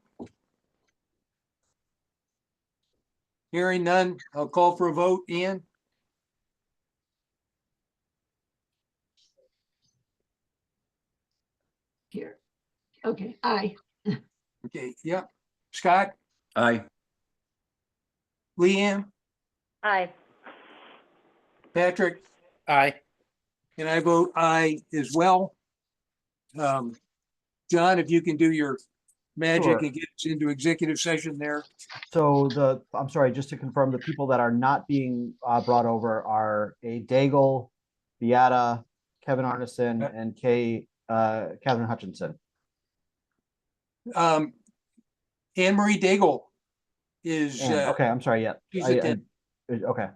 Hearing none, I'll call for a vote. Ian? Here. Okay, aye. Okay, yeah. Scott? Aye. Leanne? Aye. Patrick? Aye. And I vote aye as well. John, if you can do your magic Sure. and get us into executive session there. So I'm sorry, just to confirm, the people that are not being brought over are a Daigle, Beata, Kevin Arneson, and Catherine Hutchinson. Anne Marie Daigle is, And, okay, I'm sorry, yeah. she's I- attending. Okay,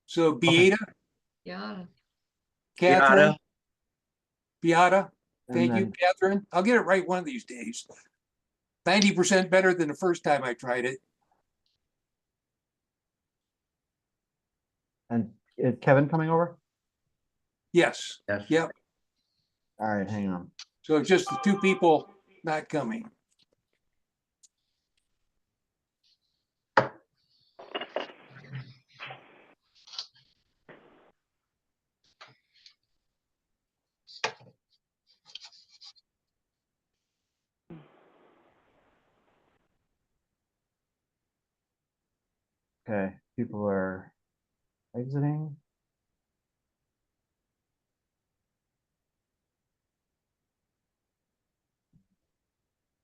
So Beata, Yeah. Catherine, Beata, and thank you, then- Catherine. I'll get it right one of these days. 90% better than the first time I tried it. And is Kevin coming over? Yes, Yes. yep. All right, hang on. So it's just the two people not coming. Okay, people are exiting.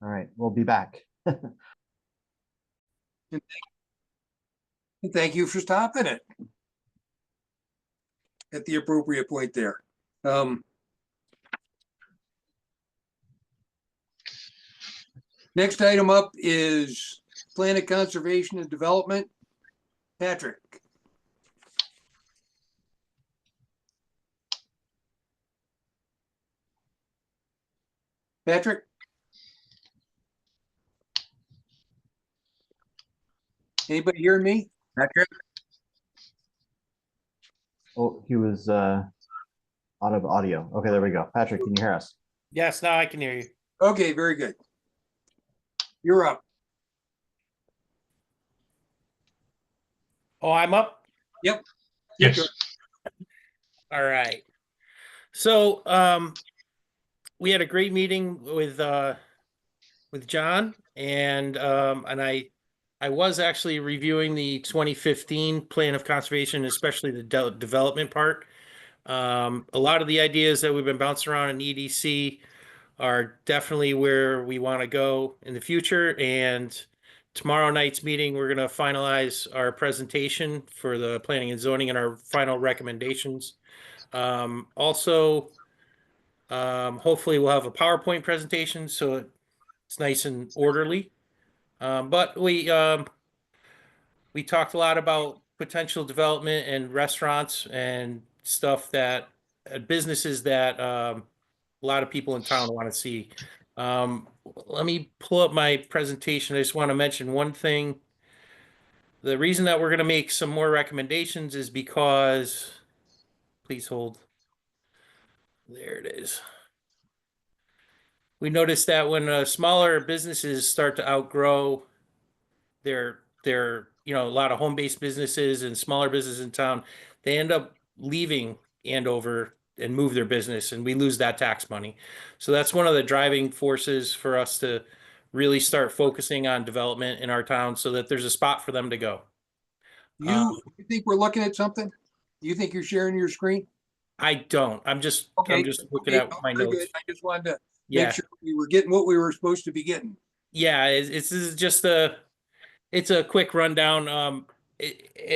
All right, we'll be back. And thank you for stopping it at the appropriate point there. Next item up is Plan of Conservation and Development. Patrick. Patrick? Anybody hearing me? Patrick? Oh, he was out of audio. Okay, there we go. Patrick, can you hear us? Yes, now I can hear you. Okay, very good. You're up. Oh, I'm up? Yep. Yes. All right. So, we had a great meeting with John, and I was actually reviewing the 2015 Plan of Conservation, especially the development part. A lot of the ideas that we've been bouncing around in EDC are definitely where we want to go in the future. And tomorrow night's meeting, we're going to finalize our presentation for the planning and zoning and our final recommendations. Also, hopefully we'll have a PowerPoint presentation so it's nice and orderly. But we talked a lot about potential development and restaurants and stuff that businesses that a lot of people in town want to see. Let me pull up my presentation. I just want to mention one thing. The reason that we're going to make some more recommendations is because, please hold. There it is. We noticed that when smaller businesses start to outgrow their a lot of home-based businesses and smaller businesses in town, they end up leaving Andover and move their business, and we lose that tax money. So that's one of the driving forces for us to really start focusing on development in our town so that there's a spot for them to go. You think we're looking at something? You think you're sharing your screen? I don't. I'm just looking Okay, at my very notes. good. I just wanted to Yeah. make sure we were getting what we were supposed to be getting. Yeah, this is just it's a quick rundown.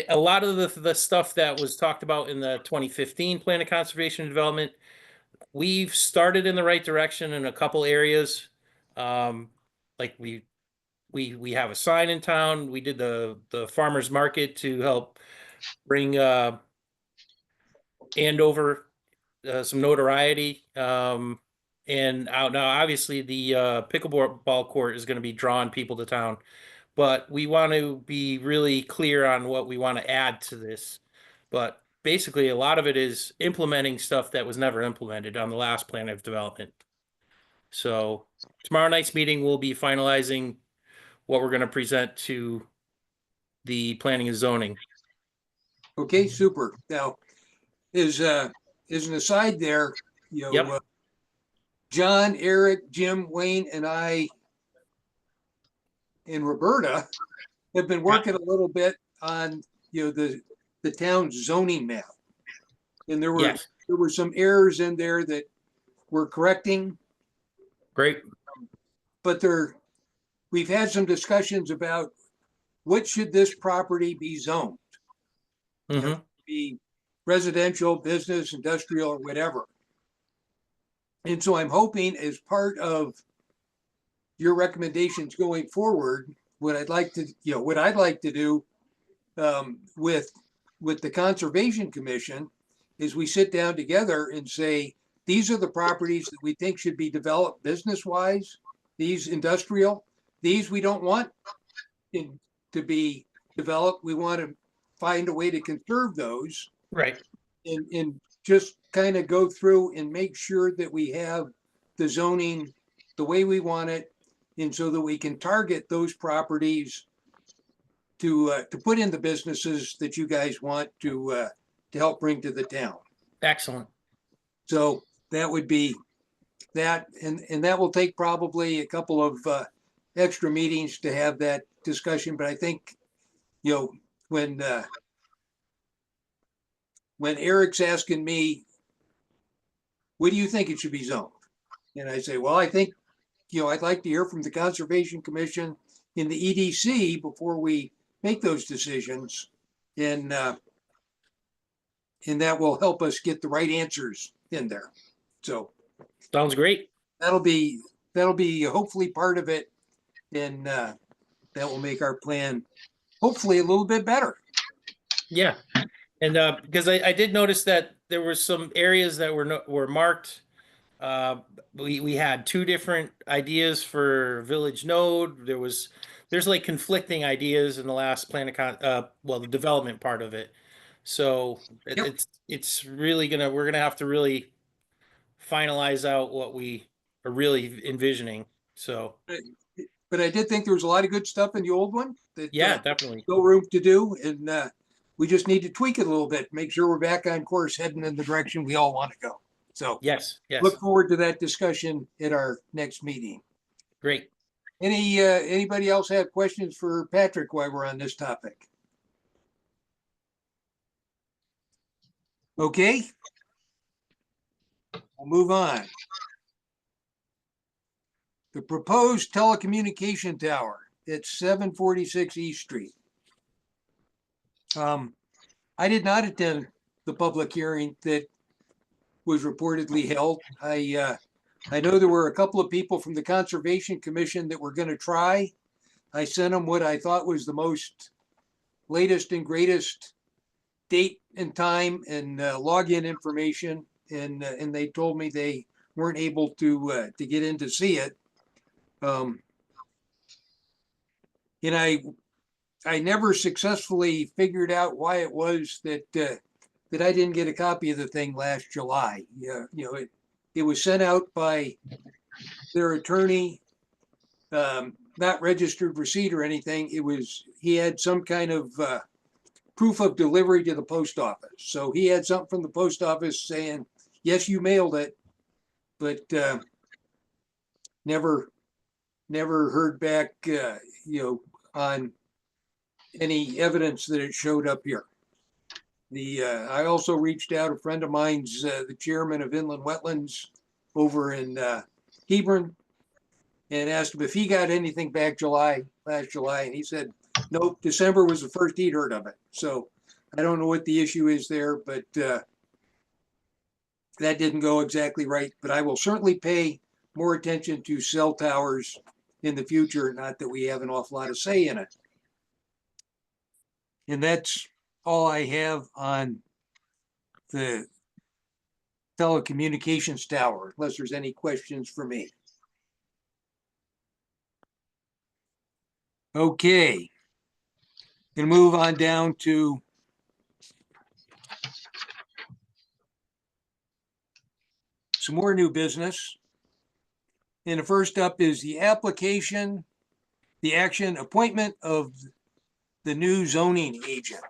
A lot of the stuff that was talked about in the 2015 Plan of Conservation and Development, we've started in the right direction in a couple areas. Like we have a sign in town. We did the farmers market to help bring Andover some notoriety. And now obviously the pickleball court is going to be drawing people to town. But we want to be really clear on what we want to add to this. But basically, a lot of it is implementing stuff that was never implemented on the last plan of development. So tomorrow night's meeting, we'll be finalizing what we're going to present to the planning and zoning. Okay, super. Now, as an aside there, Yep. John, Eric, Jim, Wayne, and I and Roberta have been working a little bit on, the town's zoning map. And there were some errors in there that we're correcting. Great. But we've had some discussions about what should this property be zoned? Mm-hmm. Be residential, business, industrial, or whatever. And so I'm hoping as part of your recommendations going forward, what I'd like to do with the Conservation Commission is we sit down together and say, these are the properties that we think should be developed business-wise, these industrial, these we don't want to be developed. We want to find a way to conserve those. Right. And just kind of go through and make sure that we have the zoning the way we want it, and so that we can target those properties to put in the businesses that you guys want to help bring to the town. Excellent. So that would be that, and that will take probably a couple of extra meetings to have that discussion. But I think, when Eric's asking me, what do you think it should be zoned? And I say, well, I think, I'd like to hear from the Conservation Commission in the EDC before we make those decisions. And that will help us get the right answers in there. So sounds great. That'll be hopefully part of it. And that will make our plan hopefully a little bit better. Yeah. And because I did notice that there were some areas that were marked. We had two different ideas for Village Node. There's like conflicting ideas in the last plan of the development part of it. So it's really we're gonna have to really finalize out what we are really envisioning. So, but I did think there was a lot of good stuff in the old one. That, definitely. No room to do, and we just need to tweak it a little bit, make sure we're back on course, heading in the direction we all want to go. So yes. Look forward to that discussion at our next meeting. Great. Anybody else have questions for Patrick while we're on this topic? Okay. We'll move on. The proposed telecommunication tower at 746 East Street. I did not attend the public hearing that was reportedly held. I know there were a couple of people from the Conservation Commission that were going to try. I sent them what I thought was the most latest and greatest date and time and login information, and they told me they weren't able to get in to see it. And I never successfully figured out why it was that I didn't get a copy of the thing last July. It was sent out by their attorney, not registered receipt or anything. He had some kind of proof of delivery to the post office. So he had something from the post office saying, yes, you mailed it, but never heard back, on any evidence that it showed up here. I also reached out, a friend of mine's the chairman of Inland Wetlands over in Hebron, and asked him if he got anything back last July, and he said, nope, December was the first he'd heard of it. So I don't know what the issue is there, but that didn't go exactly right. But I will certainly pay more attention to cell towers in the future, not that we have an awful lot of say in it. And that's all I have on the telecommunications tower, unless there's any questions for me. Okay. Gonna move on down to some more new business. And the first up is the application, the action appointment of the new zoning agent.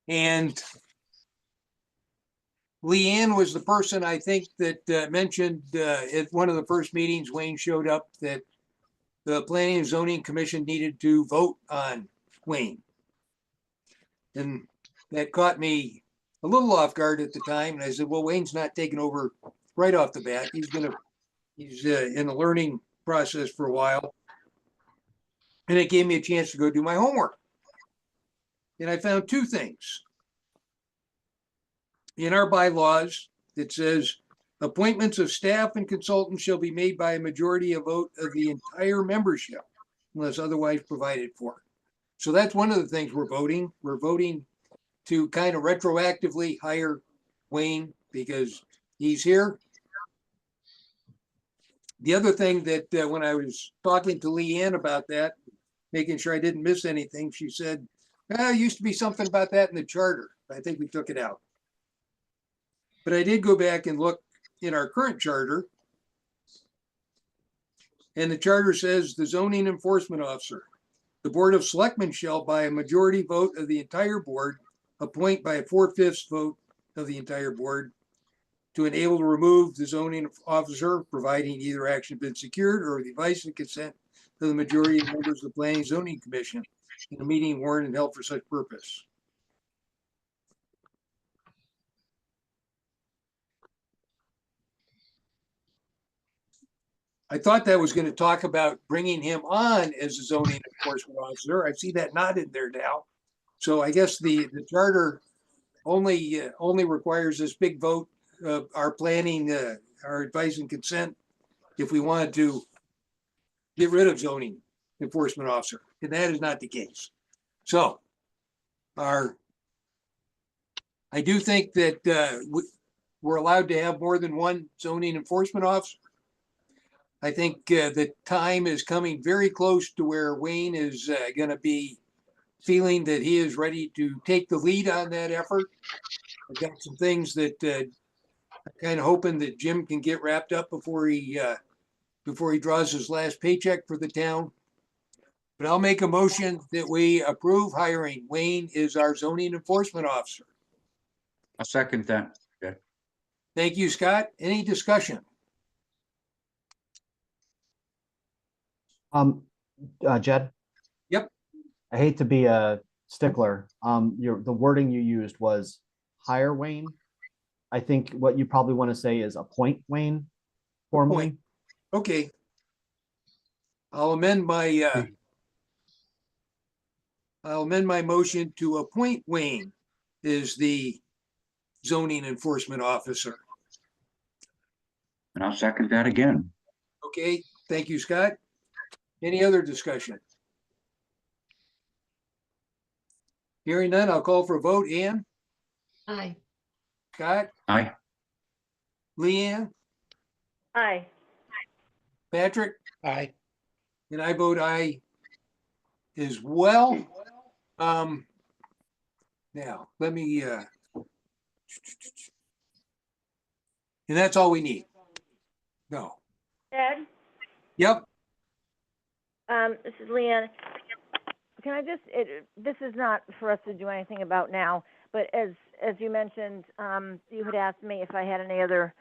And Leanne was the person I think that mentioned at one of the first meetings, Wayne showed up, that the Planning and Zoning Commission needed to vote on Wayne. And that caught me a little off guard at the time. And I said, well, Wayne's not taking over right off the bat. He's in a learning process for a while. And it gave me a chance to go do my homework. And I found two things. in our bylaws, it says appointments of staff and consultants shall be made by a majority of vote of the entire membership unless otherwise provided for. So that's one of the things we're voting. We're voting to kind of retroactively hire Wayne because he's here. The other thing that when I was talking to Leanne about that, making sure I didn't miss anything, she said, there used to be something about that in the charter. I think we took it out. But I did go back and look in our current charter. And the charter says the zoning enforcement officer, the Board of Selectmen shall by a majority vote of the entire board, appoint by a 4/5 vote of the entire board to enable to remove the zoning officer, providing either action been secured or the advice and consent of the majority of members of the Planning and Zoning Commission in a meeting warned and held for such purpose. I thought that was going to talk about bringing him on as a zoning enforcement officer. I see that not in there now. So I guess the charter only requires this big vote of our planning, our advice and consent if we wanted to get rid of zoning enforcement officer, and that is not the case. So I do think that we're allowed to have more than one zoning enforcement officer. I think the time is coming very close to where Wayne is going to be feeling that he is ready to take the lead on that effort. I've got some things that I'm kind of hoping that Jim can get wrapped up before he draws his last paycheck for the town. But I'll make a motion that we approve hiring Wayne as our zoning enforcement officer. I'll second that. Okay. Thank you, Scott. Any discussion? Jed? Yep. I hate to be a stickler. The wording you used was hire Wayne. I think what you probably want to say is appoint Wayne formally. Okay. I'll amend my motion to appoint Wayne as the zoning enforcement officer. And I'll second that again. Okay, thank you, Scott. Any other discussion? Hearing none, I'll call for a vote. Ann? Aye. Scott? Aye. Leanne? Aye. Patrick? Aye. And I vote aye as well. Now, let me, and that's all we need. No. Ed, Yep. this is Leanne. Can I just, this is not for us to do anything about now, but as you mentioned, you had asked me if I had any other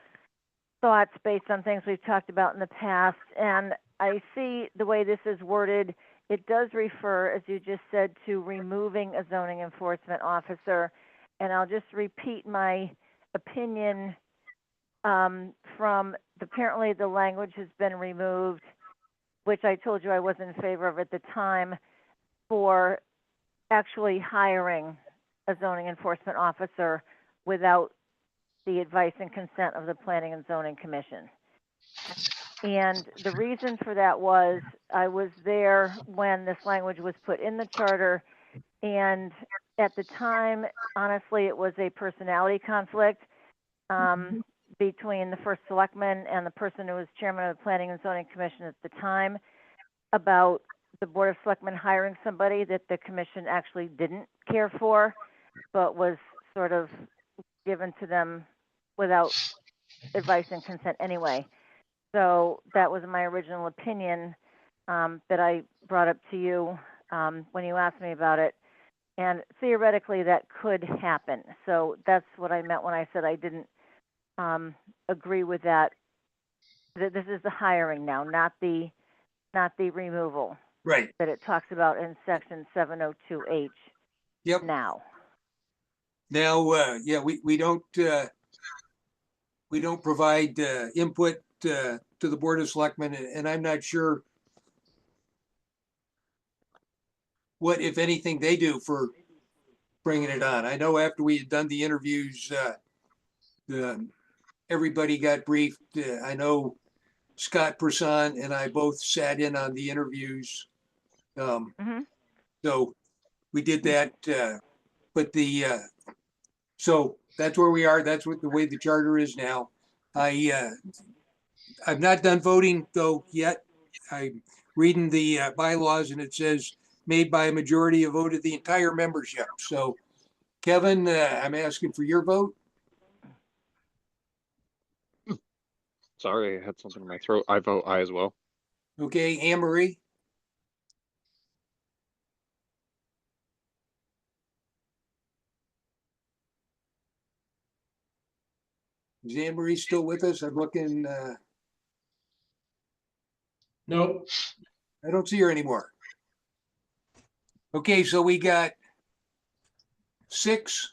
thoughts based on things we've talked about in the past. And I see the way this is worded, it does refer, as you just said, to removing a zoning enforcement officer. And I'll just repeat my opinion from apparently the language has been removed, which I told you I wasn't in favor of at the time, for actually hiring a zoning enforcement officer without the advice and consent of the Planning and Zoning Commission. And the reason for that was I was there when this language was put in the charter, and at the time, honestly, it was a personality conflict between the first selectman and the person who was chairman of the Planning and Zoning Commission at the time about the Board of Selectmen hiring somebody that the commission actually didn't care for, but was sort of given to them without advice and consent anyway. So that was my original opinion that I brought up to you when you asked me about it. And theoretically, that could happen. So that's what I meant when I said I didn't agree with that. This is the hiring now, not the removal. Right. That it talks about in section 702H. Yep. Now. Now, yeah, we don't provide input to the Board of Selectmen, and I'm not sure what, if anything, they do for bringing it on. I know after we had done the interviews everybody got briefed. I know Scott Person and I both sat in on the interviews. So we did that, but so that's where we are. That's what the way the charter is now. I've not done voting though yet. I'm reading the bylaws and it says made by a majority of vote of the entire membership. So Kevin, I'm asking for your vote. Sorry, I had something in my throat. I vote aye as well. Okay, Anne Marie. Is Anne Marie still with us? I'm looking, Nope. I don't see her anymore. Okay, so we got 6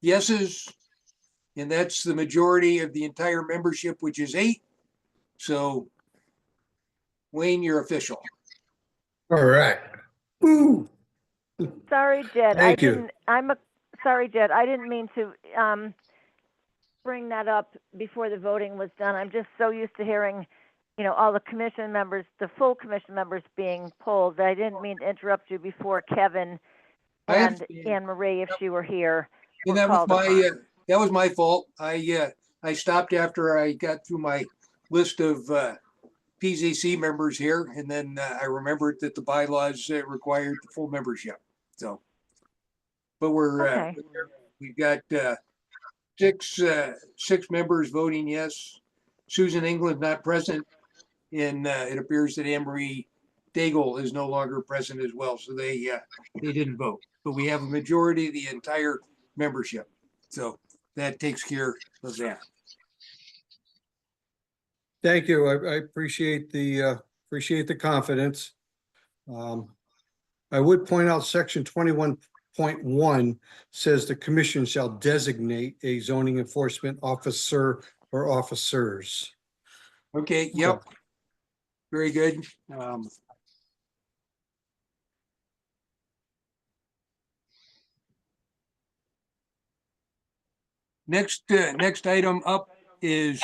yeses, and that's the majority of the entire membership, which is 8. So Wayne, you're official. All right. Woo. Sorry, Jed. Thank you. Sorry, Jed. I didn't mean to bring that up before the voting was done. I'm just so used to hearing, all the commission members, the full commission members being polled, that I didn't mean to interrupt you before Kevin and Anne Marie, if she were here. And that was my fault. I stopped after I got through my list of PZC members here, and then I remembered that the bylaws required the full membership. So, but we've got 6 members voting yes. Susan England not present, and it appears that Anne Marie Daigle is no longer present as well, so they didn't vote. But we have a majority of the entire membership, so that takes care of that. Thank you. I appreciate the confidence. I would point out section 21.1 says the commission shall designate a zoning enforcement officer or officers. Okay, yep. Very good. Next item up is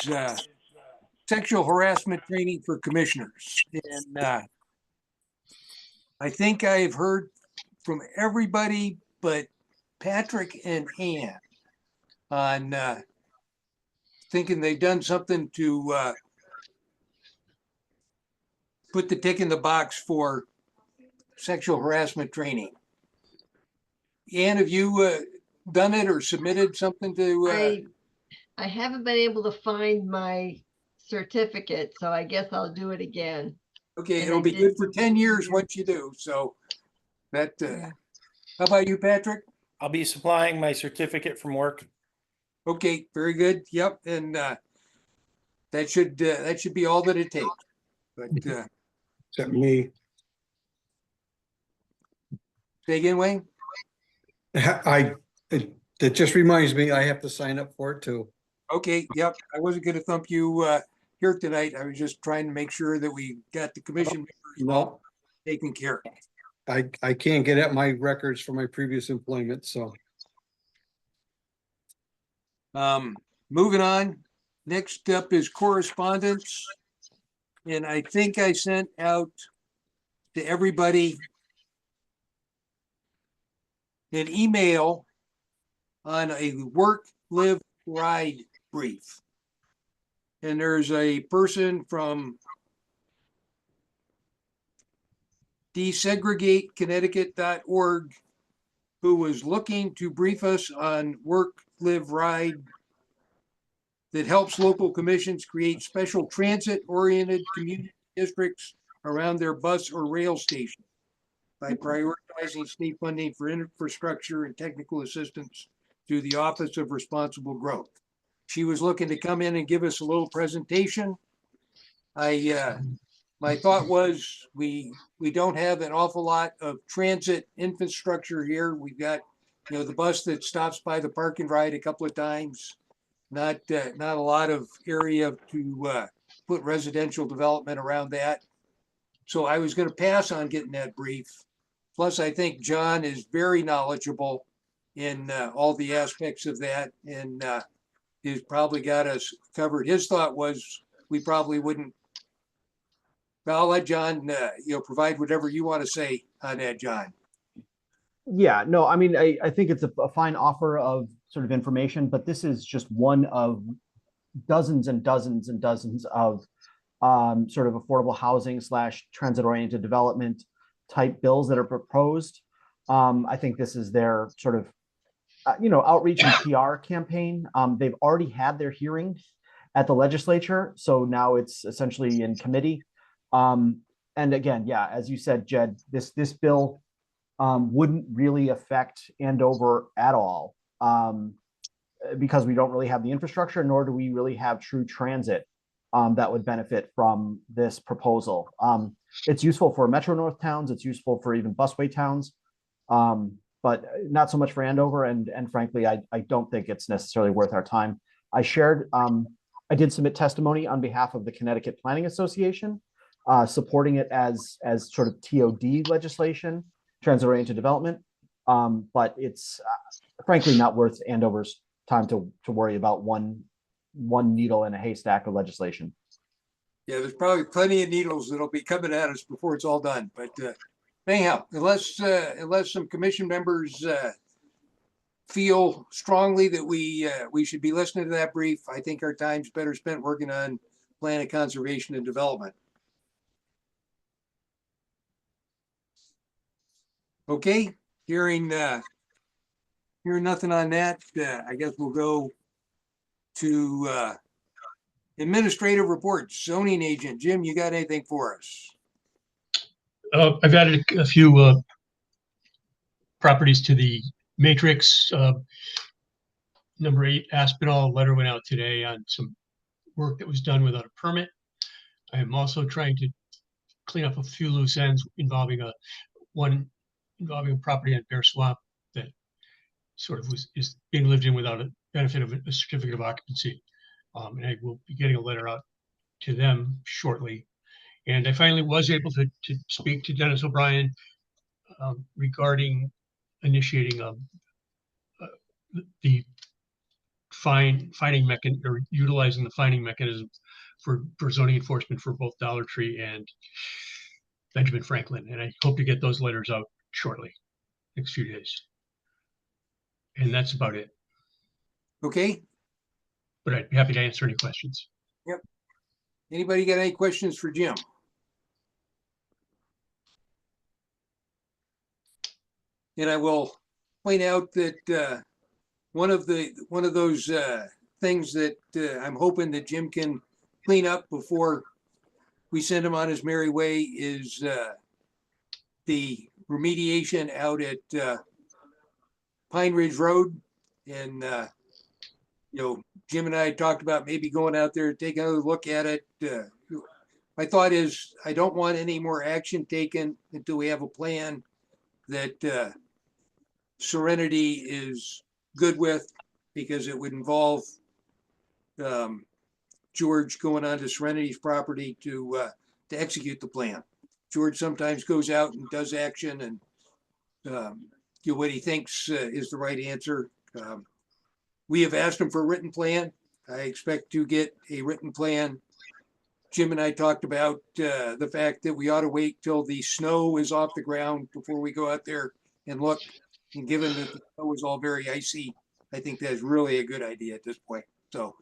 sexual harassment training for commissioners. And I think I've heard from everybody but Patrick and Ann on thinking they've done something to put the tick in the box for sexual harassment training. Ann, have you done it or submitted something to? I haven't been able to find my certificate, so I guess I'll do it again. Okay, And it'll I be did good for 10 years once you do. So that, how about you, Patrick? I'll be supplying my certificate from work. Okay, very good. Yep, and that should be all that it takes. But Except me. Say again, Wayne? That just reminds me, I have to sign up for it too. Okay, yep. I wasn't gonna thump you here tonight. I was just trying to make sure that we got the commission members all taken care of. I can't get at my records for my previous employment, so. Moving on, next up is correspondence. And I think I sent out to everybody an email on a work, live, ride brief. And there's a person from desegregateconnecticut.org who was looking to brief us on work, live, ride that helps local commissions create special transit-oriented community districts around their bus or rail station by prioritizing state funding for infrastructure and technical assistance through the Office of Responsible Growth. She was looking to come in and give us a little presentation. My thought was we don't have an awful lot of transit infrastructure here. We've got, the bus that stops by the park and ride a couple of times. Not a lot of area to put residential development around that. So I was going to pass on getting that brief. Plus, I think John is very knowledgeable in all the aspects of that. And is probably got us covered. His thought was we probably wouldn't. But I'll let John, provide whatever you want to say on that, John. Yeah, no, I mean, I think it's a fine offer of sort of information, but this is just one of dozens and dozens and dozens of sort of affordable housing / transit-oriented development type bills that are proposed. I think this is their sort of, outreach and PR campaign. They've already had their hearing at the legislature, so now it's essentially in committee. And again, yeah, as you said, Jed, this bill wouldn't really affect Andover at all, because we don't really have the infrastructure, nor do we really have true transit that would benefit from this proposal. It's useful for Metro North towns, it's useful for even busway towns, but not so much for Andover. And frankly, I don't think it's necessarily worth our time. I did submit testimony on behalf of the Connecticut Planning Association, supporting it as sort of TOD legislation, transit-oriented development. But it's frankly not worth Andover's time to worry about one needle in a haystack of legislation. Yeah, there's probably plenty of needles that'll be coming at us before it's all done. But anyhow, unless some commission members feel strongly that we should be listening to that brief, I think our time's better spent working on plan of conservation and development. Okay, hearing nothing on that, I guess we'll go to administrative reports. Zoning agent, Jim, you got anything for us? I've added a few properties to the matrix. Number 8, Aspinall, letter went out today on some work that was done without a permit. I am also trying to clean up a few loose ends involving a property at Bear Swamp that sort of is being lived in without a benefit of a certificate of occupancy. And I will be getting a letter out to them shortly. And I finally was able to speak to Dennis O'Brien regarding initiating the finding mechanism, or utilizing the finding mechanism for zoning enforcement for both Dollar Tree and Benjamin Franklin. And I hope to get those letters out shortly, next few days. And that's about it. Okay. But I'd be happy to answer any questions. Yep. Anybody got any questions for Jim? And I will point out that one of those things that I'm hoping that Jim can clean up before we send him on his merry way is the remediation out at Pine Ridge Road. And Jim and I talked about maybe going out there, taking another look at it. My thought is I don't want any more action taken until we have a plan that Serenity is good with, because it would involve George going onto Serenity's property to execute the plan. George sometimes goes out and does action and what he thinks is the right answer. We have asked him for a written plan. I expect to get a written plan. Jim and I talked about the fact that we ought to wait till the snow is off the ground before we go out there and look. And given that the snow is all very icy, I think that's really a good idea at this point. So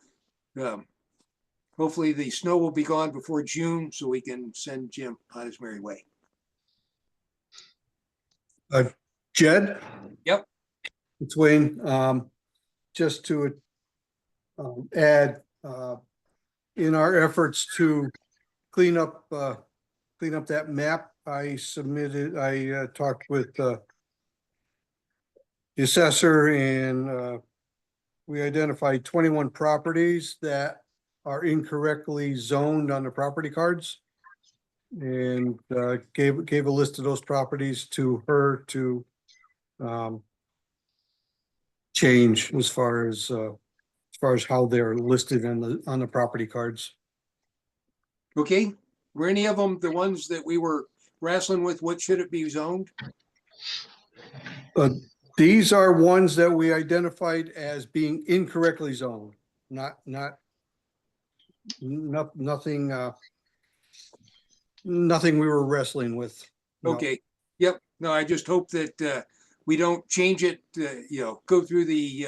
hopefully the snow will be gone before June so we can send Jim on his merry way. Jed? Yep. It's Wayne. Just to add, in our efforts to clean up that map, I talked with the assessor, and we identified 21 properties that are incorrectly zoned on the property cards, and gave a list of those properties to her to change as far as how they're listed on the property cards. Okay. Were any of them the ones that we were wrestling with? What should it be zoned? These are ones that we identified as being incorrectly zoned. nothing, nothing we were wrestling with. No. Okay, yep. No, I just hope that we don't change it, go through the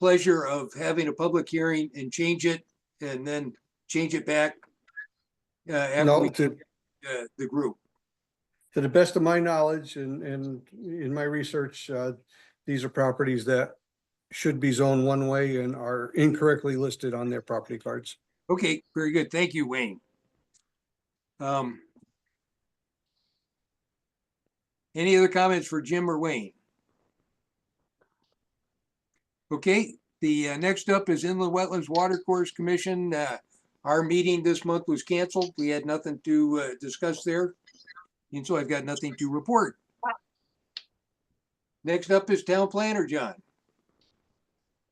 pleasure of having a public hearing and change it and then change it back after No, we to the group. the best of my knowledge and in my research, these are properties that should be zoned one way and are incorrectly listed on their property cards. Okay, very good. Thank you, Wayne. Any other comments for Jim or Wayne? Okay, the next up is Inland Wetlands Watercourse Commission. Our meeting this month was canceled. We had nothing to discuss there. And so I've got nothing to report. Next up is Town Planner, John.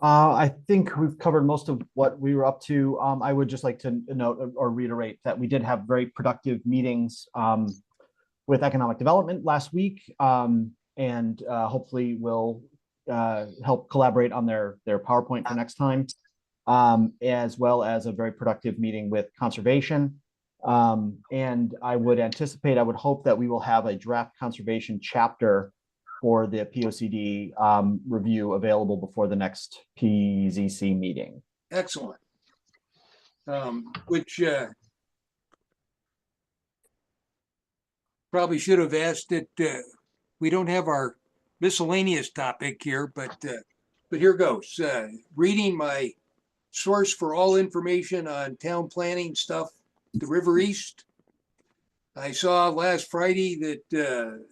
I think we've covered most of what we were up to. I would just like to note or reiterate that we did have very productive meetings with economic development last week, and hopefully will help collaborate on their PowerPoint for next time, as well as a very productive meeting with conservation. And I would hope that we will have a draft conservation chapter for the POCD review available before the next PZC meeting. Excellent. Which probably should have asked it. We don't have our miscellaneous topic here, but here goes. Reading my source for all information on town planning stuff, the River East. I saw last Friday that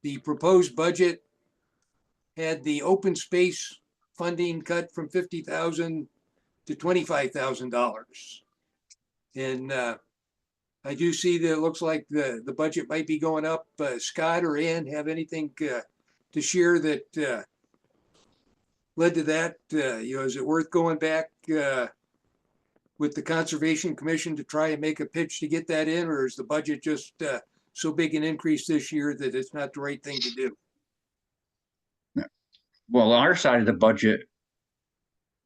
the proposed budget had the open space funding cut from $50,000 to $25,000. And I do see that it looks like the budget might be going up. Scott or Ann have anything to share that led to that? Is it worth going back with the Conservation Commission to try and make a pitch to get that in, or is the budget just so big an increase this year that it's not the right thing to do? Well, our side of the budget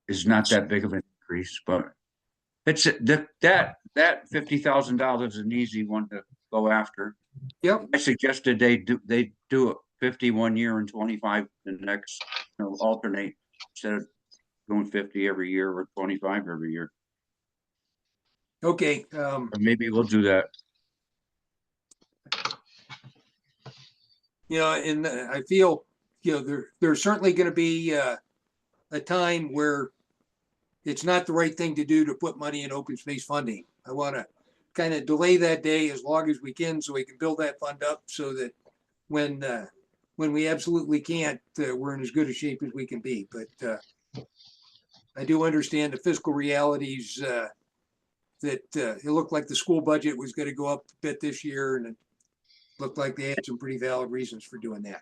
is not that big of an increase, but it's that $50,000 is an easy one to go after. Yep. I suggested they do it 50 one year and 25 the next, alternate instead of doing 50 every year or 25 every year. Okay. Or maybe we'll do that. And I feel, there's certainly going to be a time where it's not the right thing to do to put money in open space funding. I want to kind of delay that day as long as we can so we can build that fund up so that when we absolutely can't, we're in as good a shape as we can be. But I do understand the fiscal realities that it looked like the school budget was going to go up a bit this year, and it looked like they had some pretty valid reasons for doing that.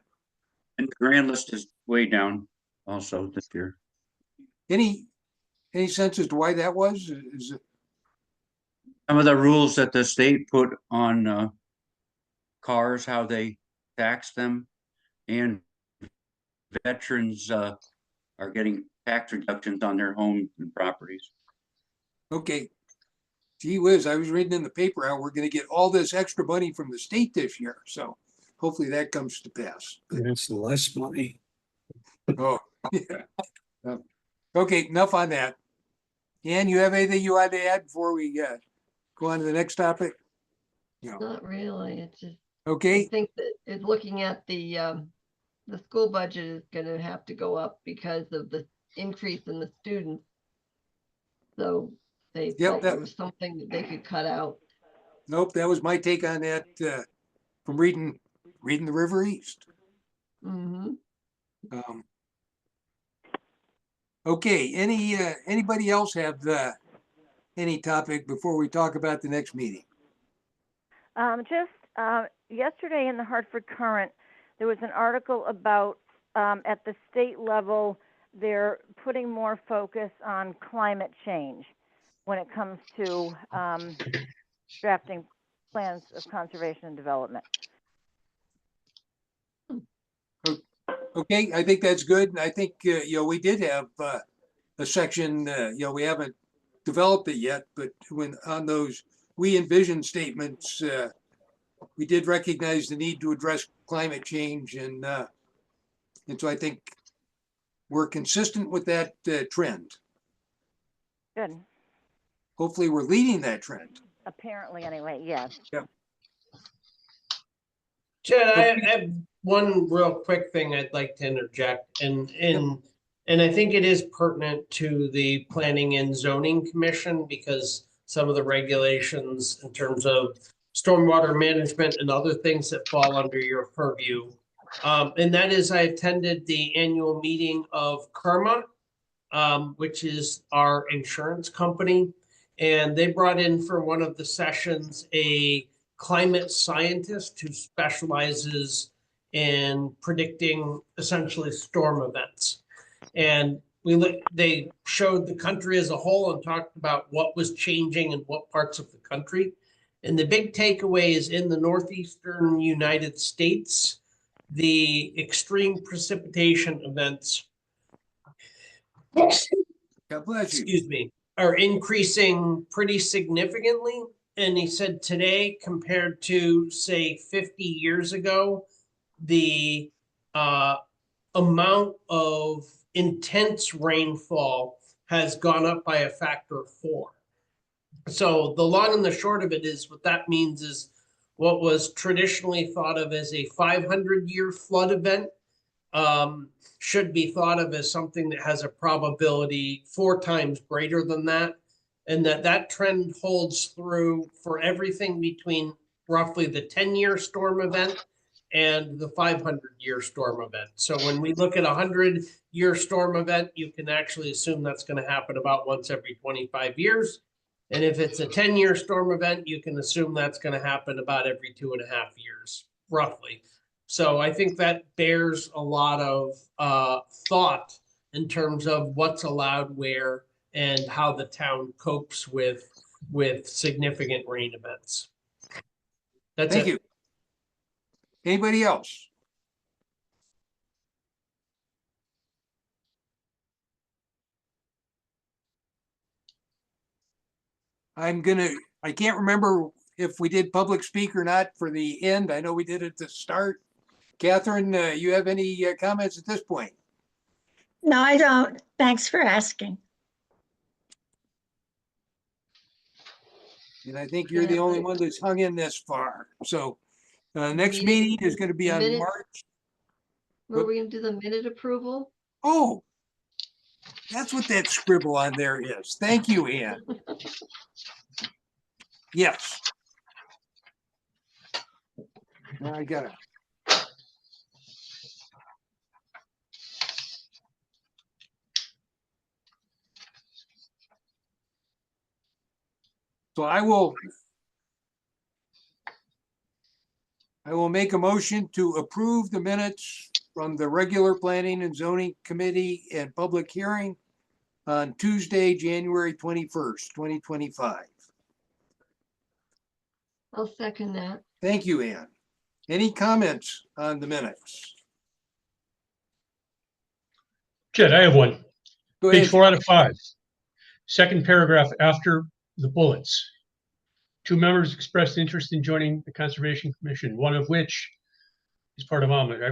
And the grand list is way down also this year. Any sense as to why that was? Is it some of the rules that the state put on cars, how they tax them, and veterans are getting tax reductions on their homes and properties. Okay. Gee whiz, I was reading in the paper how we're going to get all this extra money from the state this year. So hopefully that comes to pass. It's less money. Oh, yeah. Okay, enough on that. Ann, you have anything you want to add before we go on to the next topic? No. Not really. It's just, Okay. I think that looking at the school budget is going to have to go up because of the increase in the students. So they felt there was something that they could cut out. Nope, that was my take on that from reading the River East. Mm-hmm. Okay, anybody else have any topic before we talk about the next meeting? Yesterday in the Hartford Courant, there was an article about at the state level, they're putting more focus on climate change when it comes to drafting plans of conservation and development. Okay, I think that's good. And I think, we did have a a section, we haven't developed it yet, but when on those we envision statements, we did recognize the need to address climate change, and so I think we're consistent with that trend. Good. Hopefully, we're leading that trend. Apparently, anyway, yes. Yep. Chad, I have one real quick thing I'd like to interject, and I think it is pertinent to the Planning and Zoning Commission, because some of the regulations in terms of stormwater management and other things that fall under your purview. And that is, I attended the annual meeting of Karma, which is our insurance company. And they brought in for one of the sessions a climate scientist who specializes in predicting essentially storm events. And they showed the country as a whole and talked about what was changing in what parts of the country. And the big takeaway is in the northeastern United States, the extreme precipitation events, God bless you. excuse me, are increasing pretty significantly. And he said today, compared to say 50 years ago, the amount of intense rainfall has gone up by a factor of 4. So the long and the short of it is, what that means is what was traditionally thought of as a 500-year flood event should be thought of as something that has a probability 4 times greater than that. And that trend holds through for everything between roughly the 10-year storm event and the 500-year storm event. So when we look at a 100-year storm event, you can actually assume that's going to happen about once every 25 years. And if it's a 10-year storm event, you can assume that's going to happen about every 2.5 years, roughly. So I think that bears a lot of thought in terms of what's allowed where and how the town copes with significant rain events. That's Thank it. you. Anybody else? I can't remember if we did public speak or not for the end. I know we did at the start. Catherine, you have any comments at this point? No, I don't. Thanks for asking. And I think you're the only one that's hung in this far. So next meeting is going to be on minutes. March. Were we gonna do the minute approval? Oh, that's what that scribble on there is. Thank you, Ann. Yes. Now I got it. So I will make a motion to approve the minutes from the regular Planning and Zoning Committee and public hearing on Tuesday, January 21st, 2025. I'll second that. Thank you, Ann. Any comments on the minutes? Jed, I have one. Go Page ahead. 4 out of 5. Second paragraph after the bullets. 2 members expressed interest in joining the Conservation Commission, one of which is part of Almond. I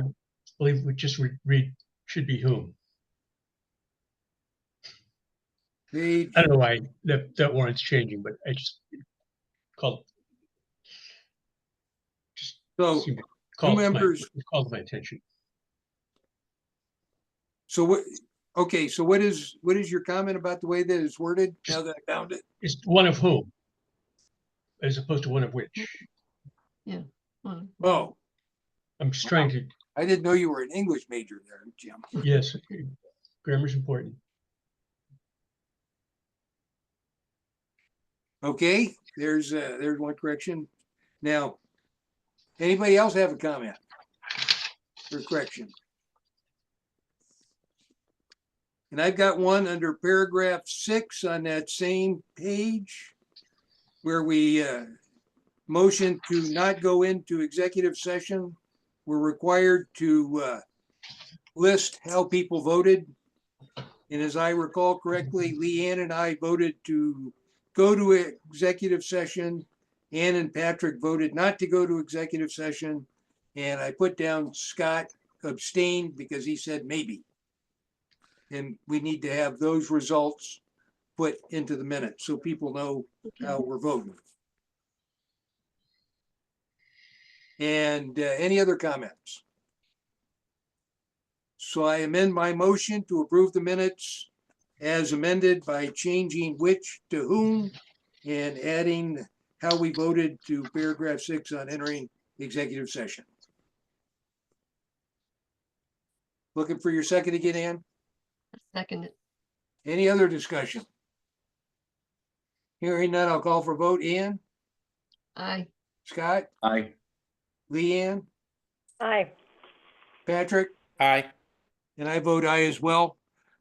believe we just read should be whom. I don't know why that warrants changing, but I just called. So Called members. called my attention. So what? Okay, so what is your comment about the way that it's worded? Now that I found it, It's one of whom, as opposed to one of which. Yeah. Oh, I'm just trying to. I didn't know you were an English major there, Jim. Yes, grammar's important. Okay, there's one correction. Now, anybody else have a comment or correction? And I've got one under paragraph 6 on that same page where we motion to not go into executive session. We're required to list how people voted. And as I recall correctly, Leanne and I voted to go to executive session. Ann and Patrick voted not to go to executive session. And I put down Scott abstained because he said maybe. And we need to have those results put into the minutes so people know how we're voting. And any other comments? So I amend my motion to approve the minutes as amended by changing which to whom and adding how we voted to paragraph 6 on entering executive session. Looking for your second again, Ann? Second. Any other discussion? Hearing none, I'll call for vote. Ann? Aye. Scott? Aye. Leanne? Aye. Patrick? Aye. And I vote aye as well.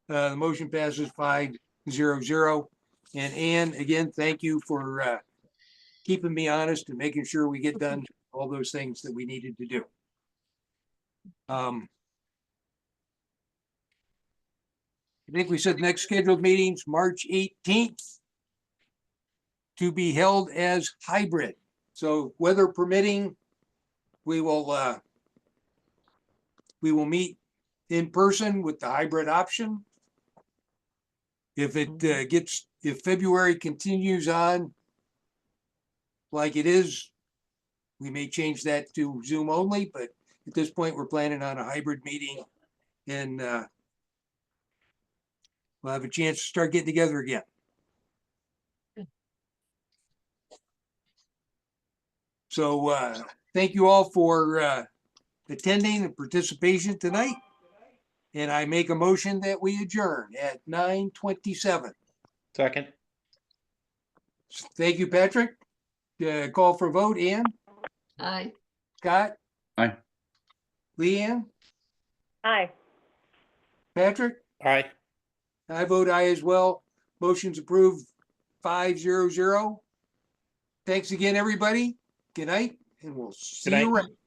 The motion passes 5-0-0. And Ann, again, thank you for keeping me honest and making sure we get done all those things that we needed to do. I think we said next scheduled meetings, March 18th, to be held as hybrid. So weather permitting, we will meet in person with the hybrid option. If it if February continues on like it is, we may change that to Zoom only, but at this point, we're planning on a hybrid meeting and we'll have a chance to start getting together again. So thank you all for attending and participation tonight. And I make a motion that we adjourn at 9:27. Second. Thank you, Patrick. Call for vote. Ann? Aye. Scott? Aye. Leanne? Aye. Patrick? Aye. I vote aye as well. Motion's approved 5-0-0. Thanks again, everybody. Good night, and we'll see Good you night. around.